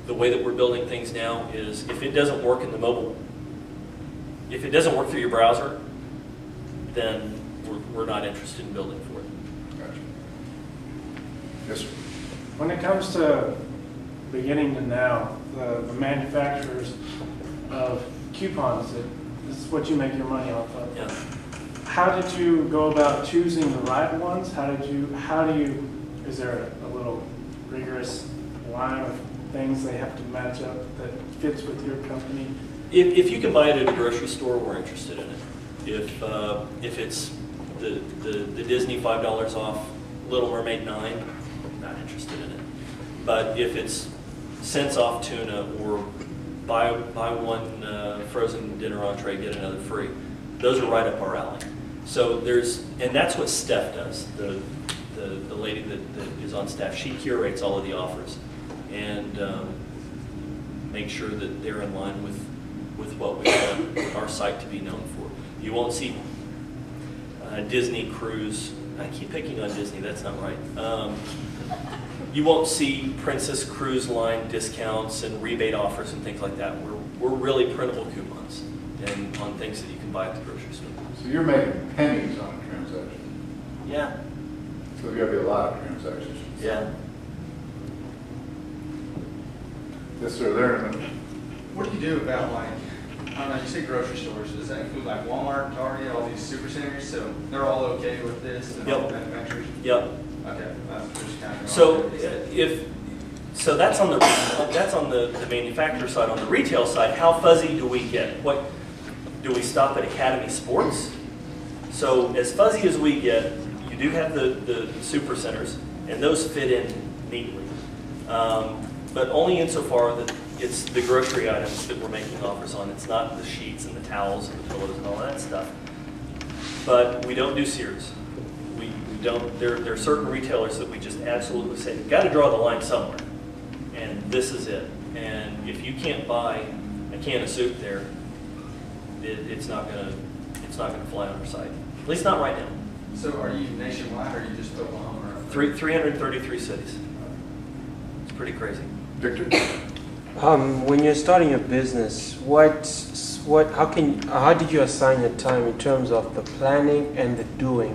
the way that we're building things now is if it doesn't work in the mobile, if it doesn't work through your browser, then we're not interested in building for it. Gotcha. Yes, sir. When it comes to beginning to now, the manufacturers of coupons, this is what you make your money off of. Yeah. How did you go about choosing the right ones? Is there a little rigorous line of things they have to match up that fits with your company? If you can buy it at a grocery store, we're interested in it. If it's the Disney $5 off Little Mermaid 9, not interested in it. But if it's cents off tuna or buy one frozen dinner entree, get another free, those are right up our alley. So and that's what Steph does, the lady that is on staff. She curates all of the offers and makes sure that they're in line with what we want our site to be known for. You won't see Disney cruise. I keep picking on Disney, that's not right. You won't see Princess Cruise Line discounts and rebate offers and things like that. We're really printable coupons and on things that you can buy at the grocery store. So you're making pennies on a transaction. Yeah. So there's got to be a lot of transactions. Yeah. Yes, sir. There in a minute. What do you do about, like, I don't know, you say grocery stores, does that include like Walmart, Target, all these super centers, so they're all okay with this and all the manufacturers? Yep. Okay, that's just kind of. So that's on the manufacturer side. On the retail side, how fuzzy do we get? What do we stop at Academy Sports? So as fuzzy as we get, you do have the super centers, and those fit in neatly, but only insofar that it's the grocery items that we're making offers on. It's not the sheets and the towels and the pillows and all that stuff. But we don't do Sears. We don't. There are certain retailers that we just absolutely say, you've got to draw the line somewhere, and this is it. And if you can't buy a can of soup there, it's not gonna fly on our site. At least not right now. So are you nationwide or are you just Oklahoma? 333 cities. It's pretty crazy. Victor? When you're starting a business, how did you assign your time in terms of the planning and the doing?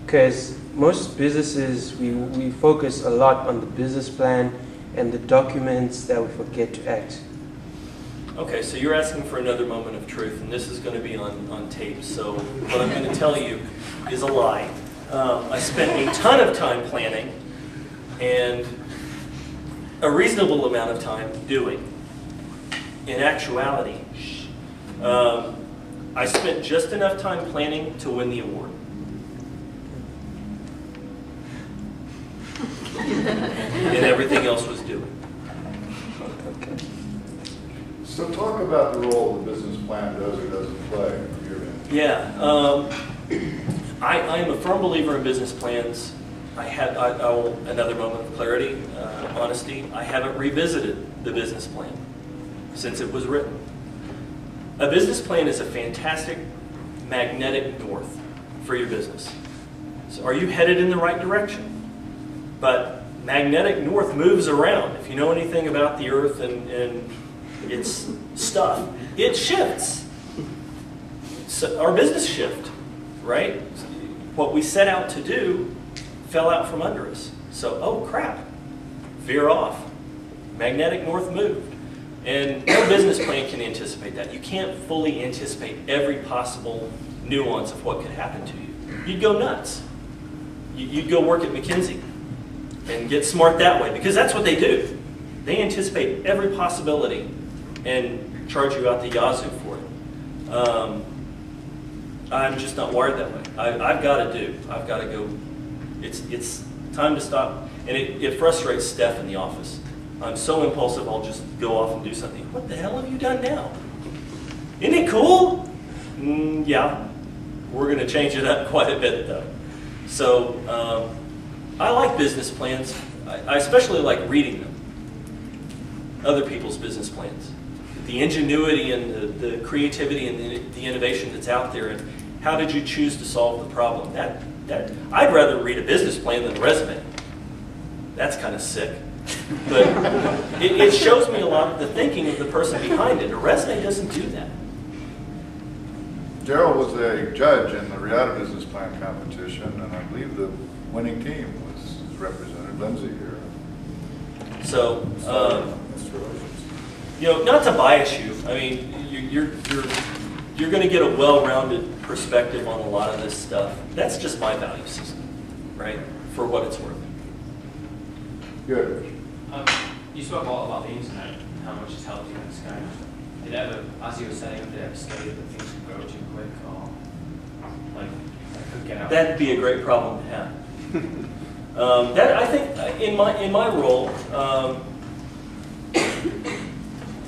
Because most businesses, we focus a lot on the business plan and the documents that we forget to act. Okay, so you're asking for another moment of truth, and this is going to be on tape. So what I'm going to tell you is a lie. I spent a ton of time planning and a reasonable amount of time doing. In actuality, I spent just enough time planning to win the award. And everything else was doing. So talk about the role the business plan does or doesn't play in your end. Yeah, I am a firm believer in business plans. Another moment of clarity, honesty. I haven't revisited the business plan since it was written. A business plan is a fantastic magnetic north for your business. So are you headed in the right direction? But magnetic north moves around. If you know anything about the earth and its stuff, it shifts. So our business shift, right? What we set out to do fell out from under us. So, oh crap, veer off. Magnetic north moved. And no business plan can anticipate that. You can't fully anticipate every possible nuance of what could happen to you. You'd go nuts. You'd go work at McKinsey and get smart that way, because that's what they do. They anticipate every possibility and charge you out the yazoo for it. I'm just not wired that way. I've got to go. It's time to stop. And it frustrates Steph in the office. I'm so impulsive, I'll just go off and do something. What the hell have you done now? Isn't it cool? Yeah. We're going to change it up quite a bit, though. So I like business plans. I especially like reading them. Other people's business plans. The ingenuity and the creativity and the innovation that's out there, and how did you choose to solve the problem? I'd rather read a business plan than a resume. That's kind of sick. But it shows me a lot of the thinking of the person behind it. A resume doesn't do that. Gerald was a judge in the Riata Business Plan competition, and I believe the winning team was represented, Lindsay here. So, you know, not to bias you, I mean, you're going to get a well-rounded perspective on a lot of this stuff. That's just my value system, right? For what it's worth. Good. You spoke a lot about the internet, how much it's helped you in Skype. Did it ever, as you were saying, did it ever scare you that things could go too quick, or like could get out? That'd be a great problem to have. That I think in my role,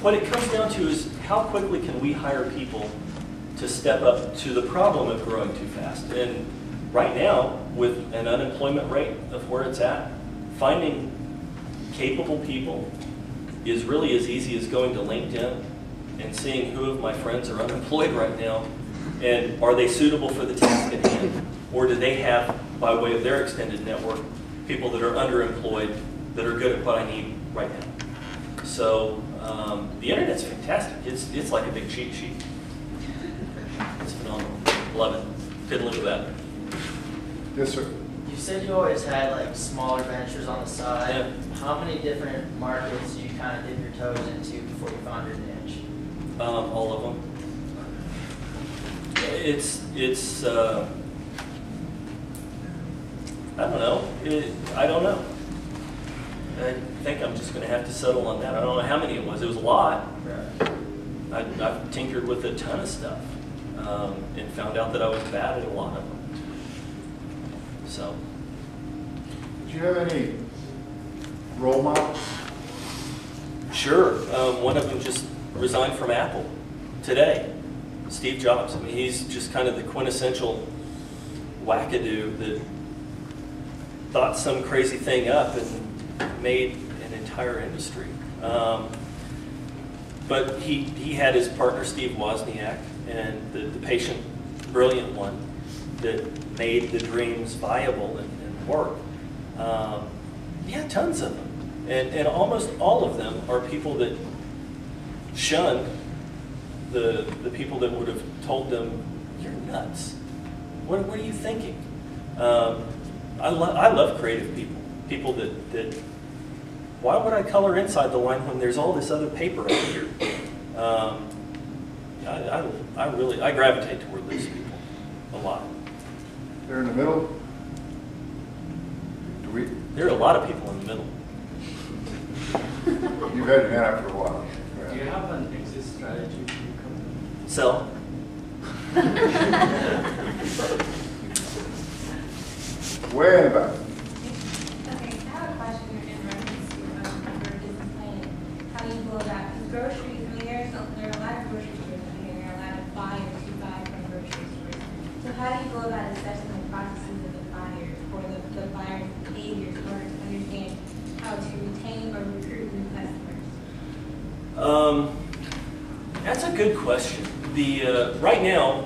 what it comes down to is how quickly can we hire people to step up to the problem of growing too fast. And right now, with an unemployment rate of where it's at, finding capable people is really as easy as going to LinkedIn and seeing who of my friends are unemployed right now, and are they suitable for the task at hand, or do they have, by way of their extended network, people that are underemployed that are good at what I need right now. So the internet's fantastic. It's like a big cheat sheet. It's phenomenal. Love it. Couldn't live without it. Yes, sir. You said you always had like smaller ventures on the side. Yeah. How many different markets do you kind of dip your toes into before you found your niche? All of them. It's I don't know. I don't know. I think I'm just going to have to settle on that. I don't know how many it was. It was a lot. I've tinkered with a ton of stuff and found out that I was bad at a lot of them. So. Did you have any role models? Sure. One of them just resigned from Apple today. Steve Jobs. I mean, he's just kind of the quintessential wackadoo that thought some crazy thing up and made an entire industry. But he had his partner Steve Wozniak and the patient, brilliant one that made the dreams viable and work. Yeah, tons of them. And almost all of them are people that shunned the people that would have told them, "You're nuts. What are you thinking?" I love creative people. People that why would I color inside the line when there's all this other paper over here? I gravitate toward those people a lot. They're in the middle. There are a lot of people in the middle. You've had your hand up for a while. Do you have an exit strategy for your company? Sell. Way in the back. Okay, I have a question in reference to your business plan. How you go about, because groceries, I mean, there are a lot of grocery stores out here, there are a lot of buyers who buy from grocery stores. So how do you go about assessing the processes of the buyers or the buyers' behaviors in order to understand how to retain or recruit new customers? That's a good question. The right now,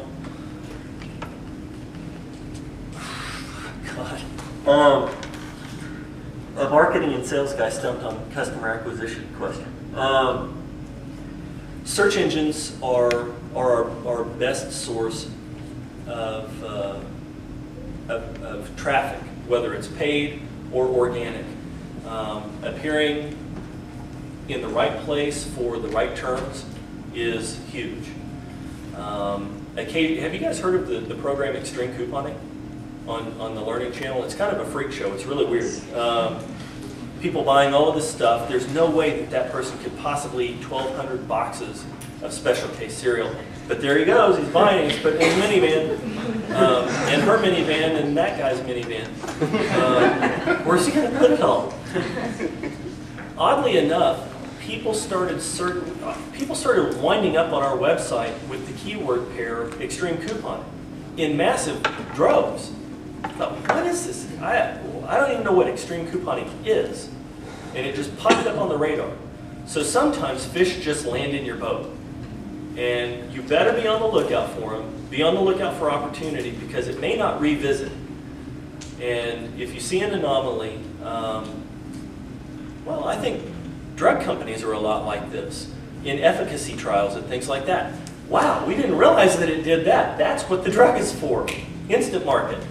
God, a marketing and sales guy stumped on customer acquisition question. Search engines are our best source of traffic, whether it's paid or organic. Appearing in the right place for the right terms is huge. Have you guys heard of the program Extreme Couponing on the Learning Channel? It's kind of a freak show. It's really weird. people buying all of this stuff. There's no way that that person could possibly eat 1,200 boxes of Special K cereal. But there he goes, he's buying, he's putting in his minivan, and her minivan, and that guy's minivan. Where's he going to put it all? Oddly enough, people started winding up on our website with the keyword pair extreme couponing in massive droves. I thought, what is this? I don't even know what extreme couponing is. And it just popped up on the radar. So sometimes fish just land in your boat. And you better be on the lookout for them. Be on the lookout for opportunity because it may not revisit. And if you see an anomaly, well, I think drug companies are a lot like this in efficacy trials and things like that. Wow, we didn't realize that it did that. That's what the drug is for. Instant market.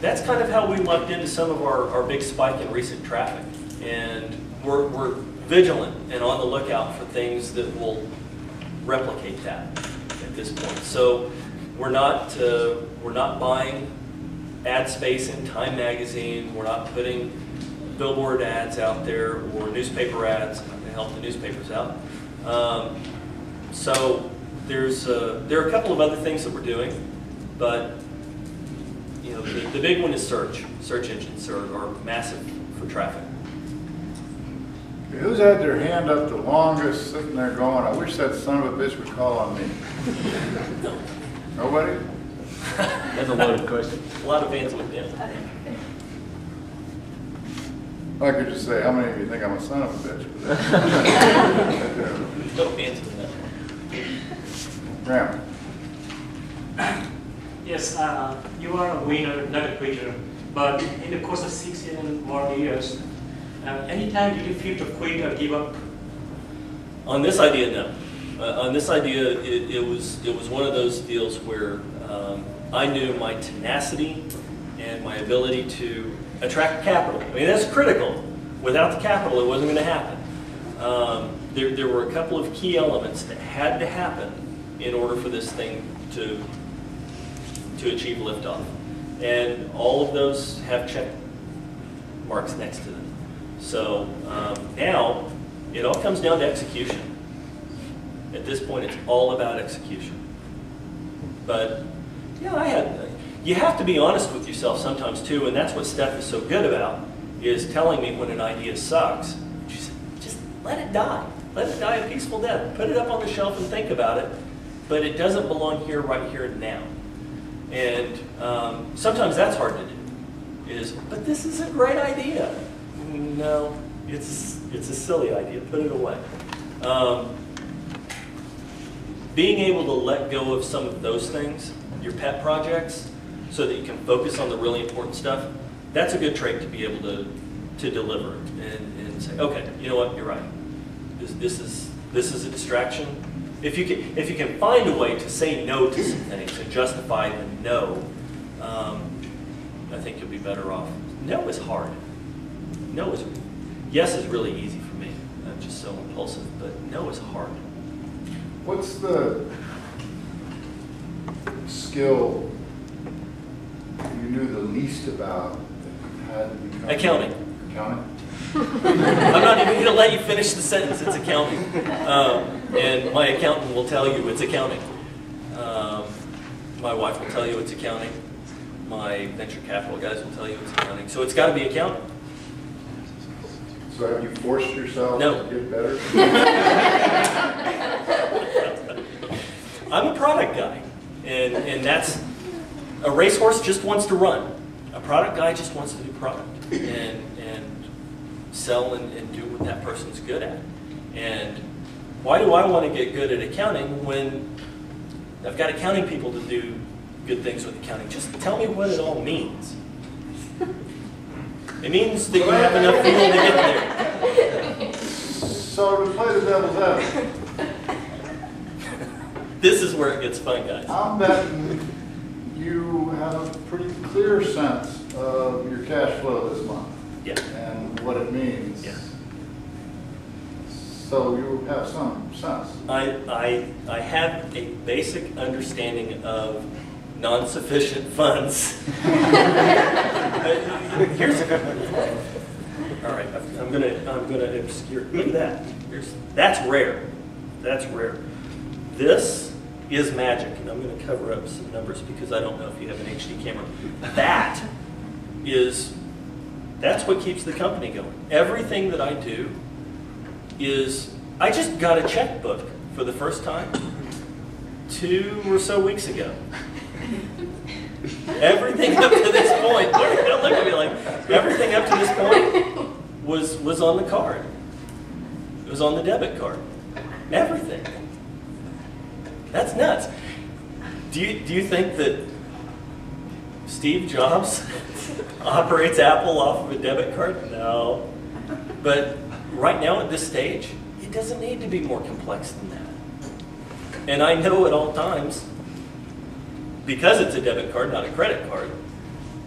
That's kind of how we lucked into some of our big spike in recent traffic. And we're vigilant and on the lookout for things that will replicate that at this point. So we're not buying ad space in Time Magazine. We're not putting billboard ads out there or newspaper ads to help the newspapers out. So there are a couple of other things that we're doing, but you know, the big one is search. Search engines are massive for traffic. Who's had their hand up the longest sitting there going, I wish that son of a bitch would call on me? Nobody? That's a loaded question. A lot of hands went down. I could just say, how many of you think I'm a son of a bitch? No hands with that. Graham. Yes, you are a winner, not a quitter. But in the course of 6 and more years, anytime did you feel to quit or give up? On this idea, no. On this idea, it was one of those deals where I knew my tenacity and my ability to attract capital. I mean, that's critical. Without the capital, it wasn't going to happen. There were a couple of key elements that had to happen in order for this thing to achieve liftoff. And all of those have check marks next to them. So now, it all comes down to execution. At this point, it's all about execution. But, yeah, you have to be honest with yourself sometimes too, and that's what Steph is so good about, is telling me when an idea sucks. She said, just let it die. Let it die a peaceful death. Put it up on the shelf and think about it, but it doesn't belong here, right here and now. And sometimes that's hard to do, but this is a great idea. No, it's a silly idea. Put it away. Being able to let go of some of those things, your pet projects, so that you can focus on the really important stuff, that's a good trait to be able to deliver and say, okay, you know what, you're right. This is a distraction. If you can find a way to say no to some things and justify the no, I think you'll be better off. No is hard. Yes is really easy for me. I'm just so impulsive, but no is hard. What's the skill you knew the least about that you had to become? Accounting. Accounting? I'm not even going to let you finish the sentence. It's accounting. And my accountant will tell you it's accounting. My wife will tell you it's accounting. My venture capital guys will tell you it's accounting. So it's got to be accounting. So have you forced yourself No. to get better? I'm a product guy. And that's, a racehorse just wants to run. A product guy just wants to do product. And sell and do what that person's good at. And why do I want to get good at accounting when I've got accounting people to do good things with accounting? Just tell me what it all means. It means that you have enough fuel to get there. So to play the devil's advocate, this is where it gets fun, guys. I'm betting you have a pretty clear sense of your cash flow this month. Yeah. And what it means. Yeah. So you have some sense. I have a basic understanding of non-sufficient funds. All right, I'm gonna obscure. Look at that. That's rare. That's rare. This is magic, and I'm going to cover up some numbers because I don't know if you have an HD camera. That's what keeps the company going. Everything that I do is, I just got a checkbook for the first time 2 or so weeks ago. Everything up to this point, look at me like, everything up to this point was on the card. It was on the debit card. Everything. That's nuts. Do you think that Steve Jobs operates Apple off of a debit card? No. But right now at this stage, it doesn't need to be more complex than that. And I know at all times, because it's a debit card, not a credit card,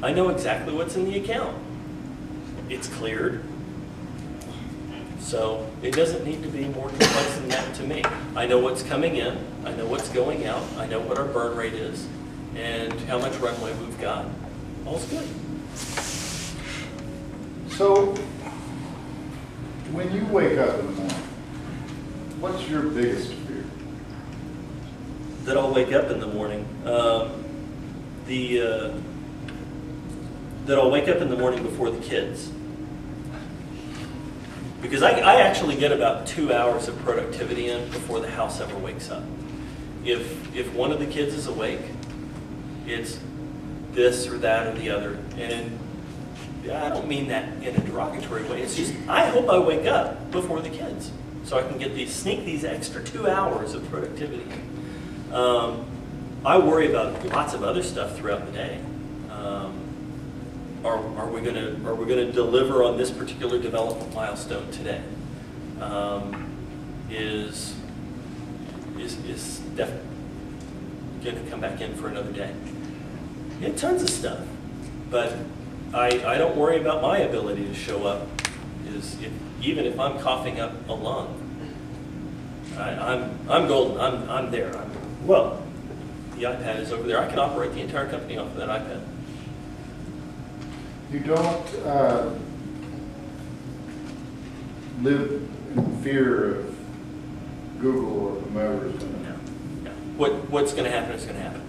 I know exactly what's in the account. It's cleared. So it doesn't need to be more complex than that to me. I know what's coming in, I know what's going out, I know what our burn rate is, and how much runway we've got. All's good. So, when you wake up in the morning, what's your biggest fear? That I'll wake up in the morning. That I'll wake up in the morning before the kids. Because I actually get about 2 hours of productivity in before the house ever wakes up. If one of the kids is awake, it's this or that or the other. And I don't mean that in a derogatory way. It's just, I hope I wake up before the kids so I can get sneak these extra 2 hours of productivity in. I worry about lots of other stuff throughout the day. Are we gonna deliver on this particular development milestone today? Is definitely going to come back in for another day? Yeah, tons of stuff, but I don't worry about my ability to show up. Even if I'm coughing up a lung, I'm golden. I'm there. Well, the iPad is over there. I can operate the entire company off of that iPad. You don't live in fear of Google or whomever is going to happen. No. What's going to happen is going to happen.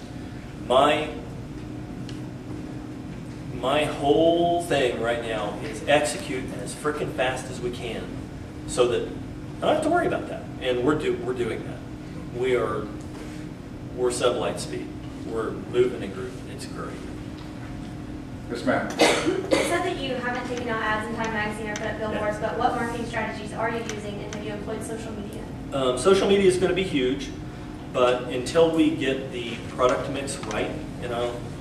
My whole thing right now is execute as freaking fast as we can, so that I don't have to worry about that. And we're doing that. We're sub-light speed. We're moving and grooving. It's great. Yes, ma'am. You said that you haven't taken out ads in Time Magazine or put up billboards, but what marketing strategies are you using, and have you employed social media? Social media is going to be huge, but until we get the product mix right,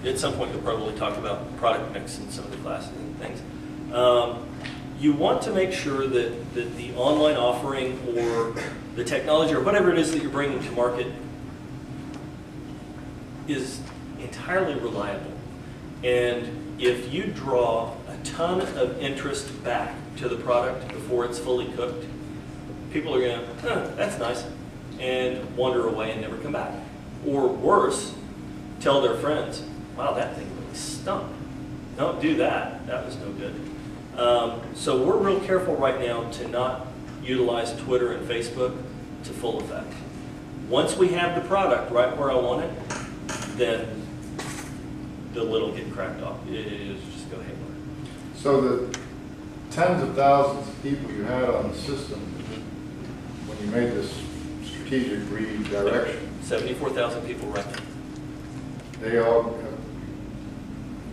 at some point you'll probably talk about product mix in some of the classes and things. You want to make sure that the online offering or the technology or whatever it is that you're bringing to market is entirely reliable. And if you draw a ton of interest back to the product before it's fully cooked, people are going to, that's nice, and wander away and never come back. Or worse, tell their friends, wow, that thing really stunk. Don't do that. That was no good. So we're real careful right now to not utilize Twitter and Facebook to full effect. Once we have the product right where I want it, then the lid will get cracked off. It is just go haywire. So the tens of thousands of people you had on the system when you made this strategic redirection, 74,000 people right now. They all have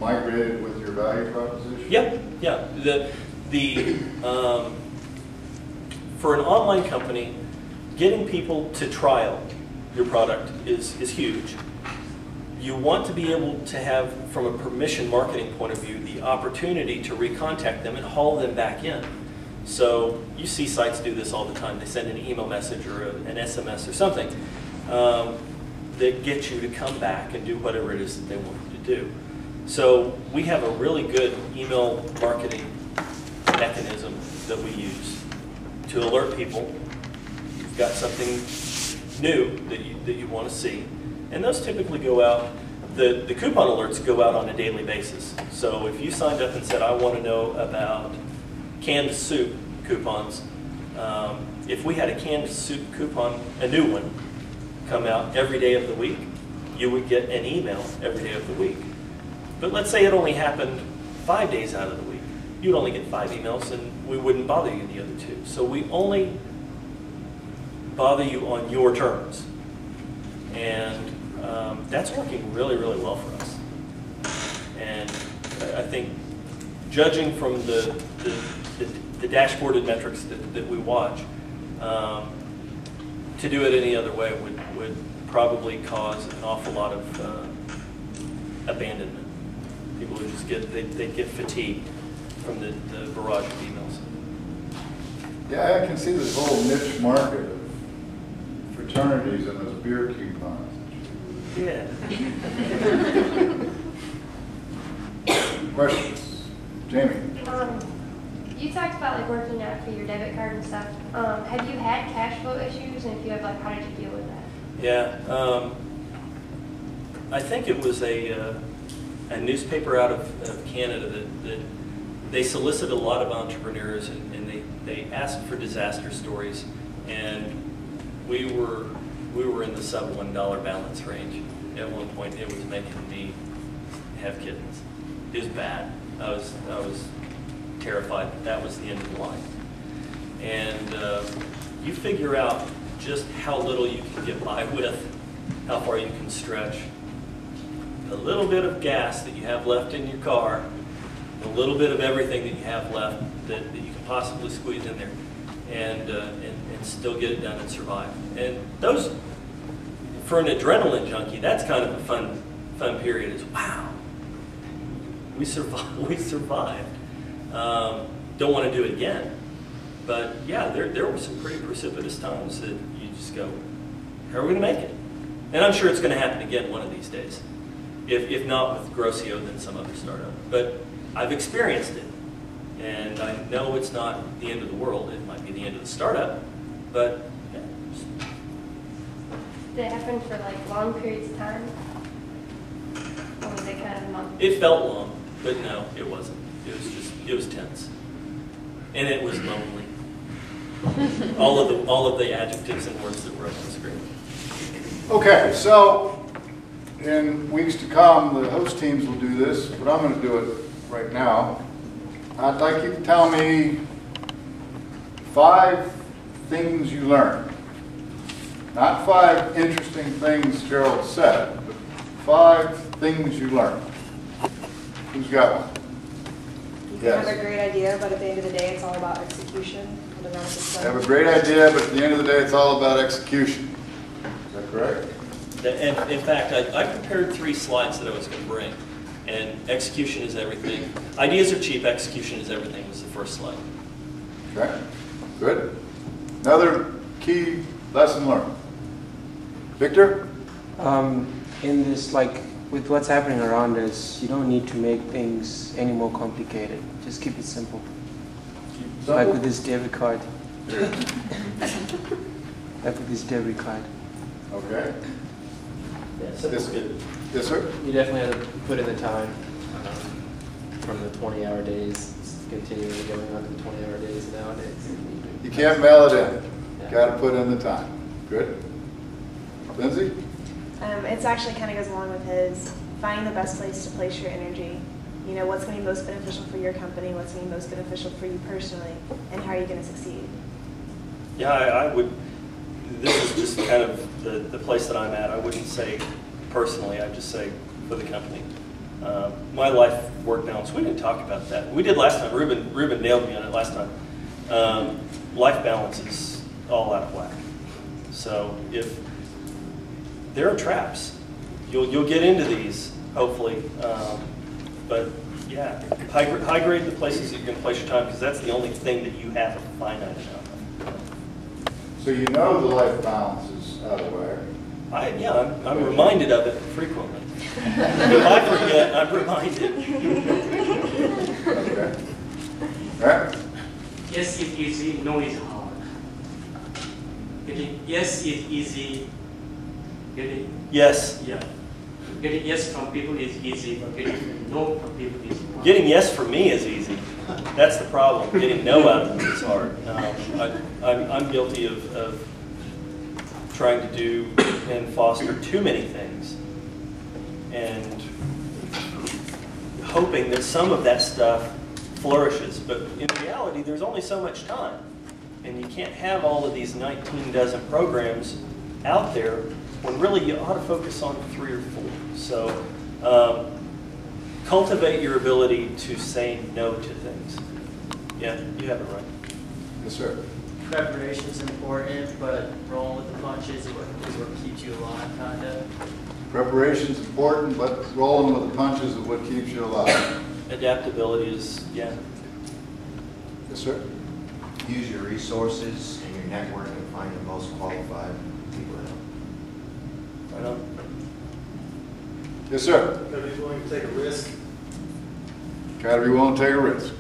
migrated with your value proposition? Yep, yeah. For an online company, getting people to trial your product is huge. You want to be able to have, from a permission marketing point of view, the opportunity to recontact them and haul them back in. So you see sites do this all the time. They send an email message or an SMS or something that gets you to come back and do whatever it is that they want you to do. So we have a really good email marketing mechanism that we use to alert people you've got something new that you want to see. And those typically go out, the coupon alerts go out on a daily basis. So if you signed up and said, I want to know about canned soup coupons. If we had a canned soup coupon, a new one, come out every day of the week, you would get an email every day of the week. But let's say it only happened 5 days out of the week. You'd only get 5 emails and we wouldn't bother you the other 2. So we only bother you on your terms. And that's working really, really well for us. And I think judging from the dashboarded metrics that we watch, to do it any other way would probably cause an awful lot of abandonment. People would just they'd get fatigued from the barrage of emails. Yeah, I can see this whole niche market of fraternities and those beer coupons. Yeah. Questions? Jamie? You talked about like working out for your debit card and stuff. Have you had cash flow issues, and if you have, like, how did you deal with that? Yeah, I think it was a newspaper out of Canada that they solicited a lot of entrepreneurs, and they asked for disaster stories, and we were in the sub $1 balance range. At one point, it was making me have kittens. It was bad. I was terrified that was the end of the line. And you figure out just how little you can get by with, how far you can stretch. A little bit of gas that you have left in your car, a little bit of everything that you have left that you can possibly squeeze in there, and still get it done and survive. And those, for an adrenaline junkie, that's kind of a fun period. Is wow, we survived. We survived. Don't want to do it again, but yeah, there were some pretty precipitous times that you just go, how are we going to make it? And I'm sure it's going to happen again one of these days. If not with Grocio, then some other startup. But I've experienced it, and I know it's not the end of the world. It might be the end of the startup, but yeah. Did it happen for like long periods of time? Or was it kind of a month? It felt long, but no, it wasn't. It was tense, and it was lonely. all of the adjectives and words that were up on the screen. Okay, so in weeks to come, the host teams will do this, but I'm going to do it right now. I'd like you to tell me 5 things you learned. Not 5 interesting things Gerald said, but 5 things you learned. Who's got one? You can have a great idea, but at the end of the day, it's all about execution. Have a great idea, but at the end of the day, it's all about execution. Is that correct? And in fact, I prepared 3 slides that I was going to bring, and execution is everything. Ideas are cheap, execution is everything was the first slide. Okay, good. Another key lesson learned. Victor? In this, like, with what's happening around us, you don't need to make things any more complicated. Just keep it simple. Like with this debit card. Like with this debit card. Okay. Yeah, so that's good. Yes, sir? You definitely have to put in the time from the 20-hour days, continually going on to the 20-hour days nowadays. You can't mail it in. Yeah. Got to put in the time. Good. Lindsay? It's actually kind of goes along with his finding the best place to place your energy. You know, what's going to be most beneficial for your company, what's going to be most beneficial for you personally, and how are you going to succeed? Yeah, I would, this is just kind of the place that I'm at. I wouldn't say personally, I'd just say for the company. My life work balance, we didn't talk about that. We did last time. Ruben nailed me on it last time. Life balance is all out of whack. So if there are traps, you'll get into these, hopefully. But yeah, high grade the places that you're going to place your time, because that's the only thing that you have a finite amount of. So you know the life balance is out of whack. I'm reminded of it frequently. If I forget, I'm reminded. Okay. All right. Yes, it's easy. No, it's hard. Getting yes is easy. Getting yes. Yeah. Getting yes from people is easy, but getting no from people is hard. Getting yes from me is easy. That's the problem. Getting no out of them is hard. I'm guilty of trying to do and foster too many things, and hoping that some of that stuff flourishes. But in reality, there's only so much time, and you can't have all of these 19 dozen programs out there when really you ought to focus on 3 or 4. So cultivate your ability to say no to things. Yeah, you have it right. Yes, sir. Preparation's important, but rolling with the punches is what keeps you alive, kind of. Preparation's important, but rolling with the punches is what keeps you alive. Adaptability is, yeah. Yes, sir. Use your resources and your network and find the most qualified people to help. Right on. Yes, sir. Gotta be willing to take a risk. Gotta be willing to take a risk.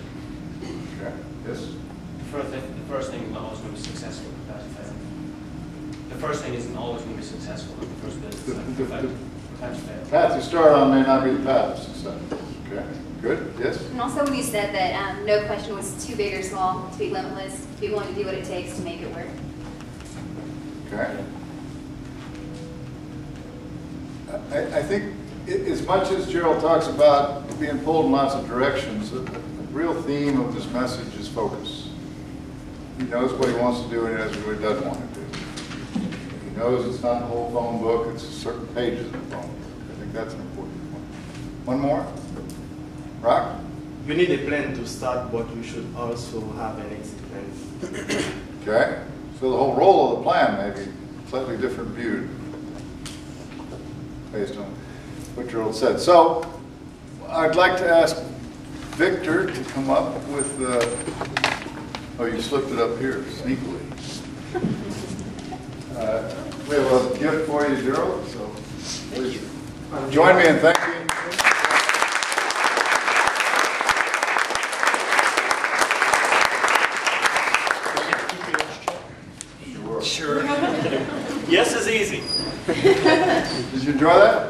Okay. Yes. The first thing isn't always going to be successful. The first thing isn't always going to be successful in the first business. The path you start on may not be the path of success. Okay. Good. Yes. And also when you said that no question was too big or small, to be limitless, to be willing to do what it takes to make it work. Okay. I think as much as Gerald talks about being pulled in lots of directions, the real theme of this message is focus. He knows what he wants to do and he knows what he doesn't want to do. He knows it's not the whole phone book, it's certain pages of the phone book. I think that's an important point. One more? Rock? You need a plan to start, but you should also have an exit plan. Okay. So the whole role of the plan may be slightly different viewed based on what Gerald said. So I'd like to ask Victor to come up with oh, you slipped it up here sneakily. We have a gift for you, Gerald, so please join me in thanking. Sure. Yes is easy. Did you enjoy that?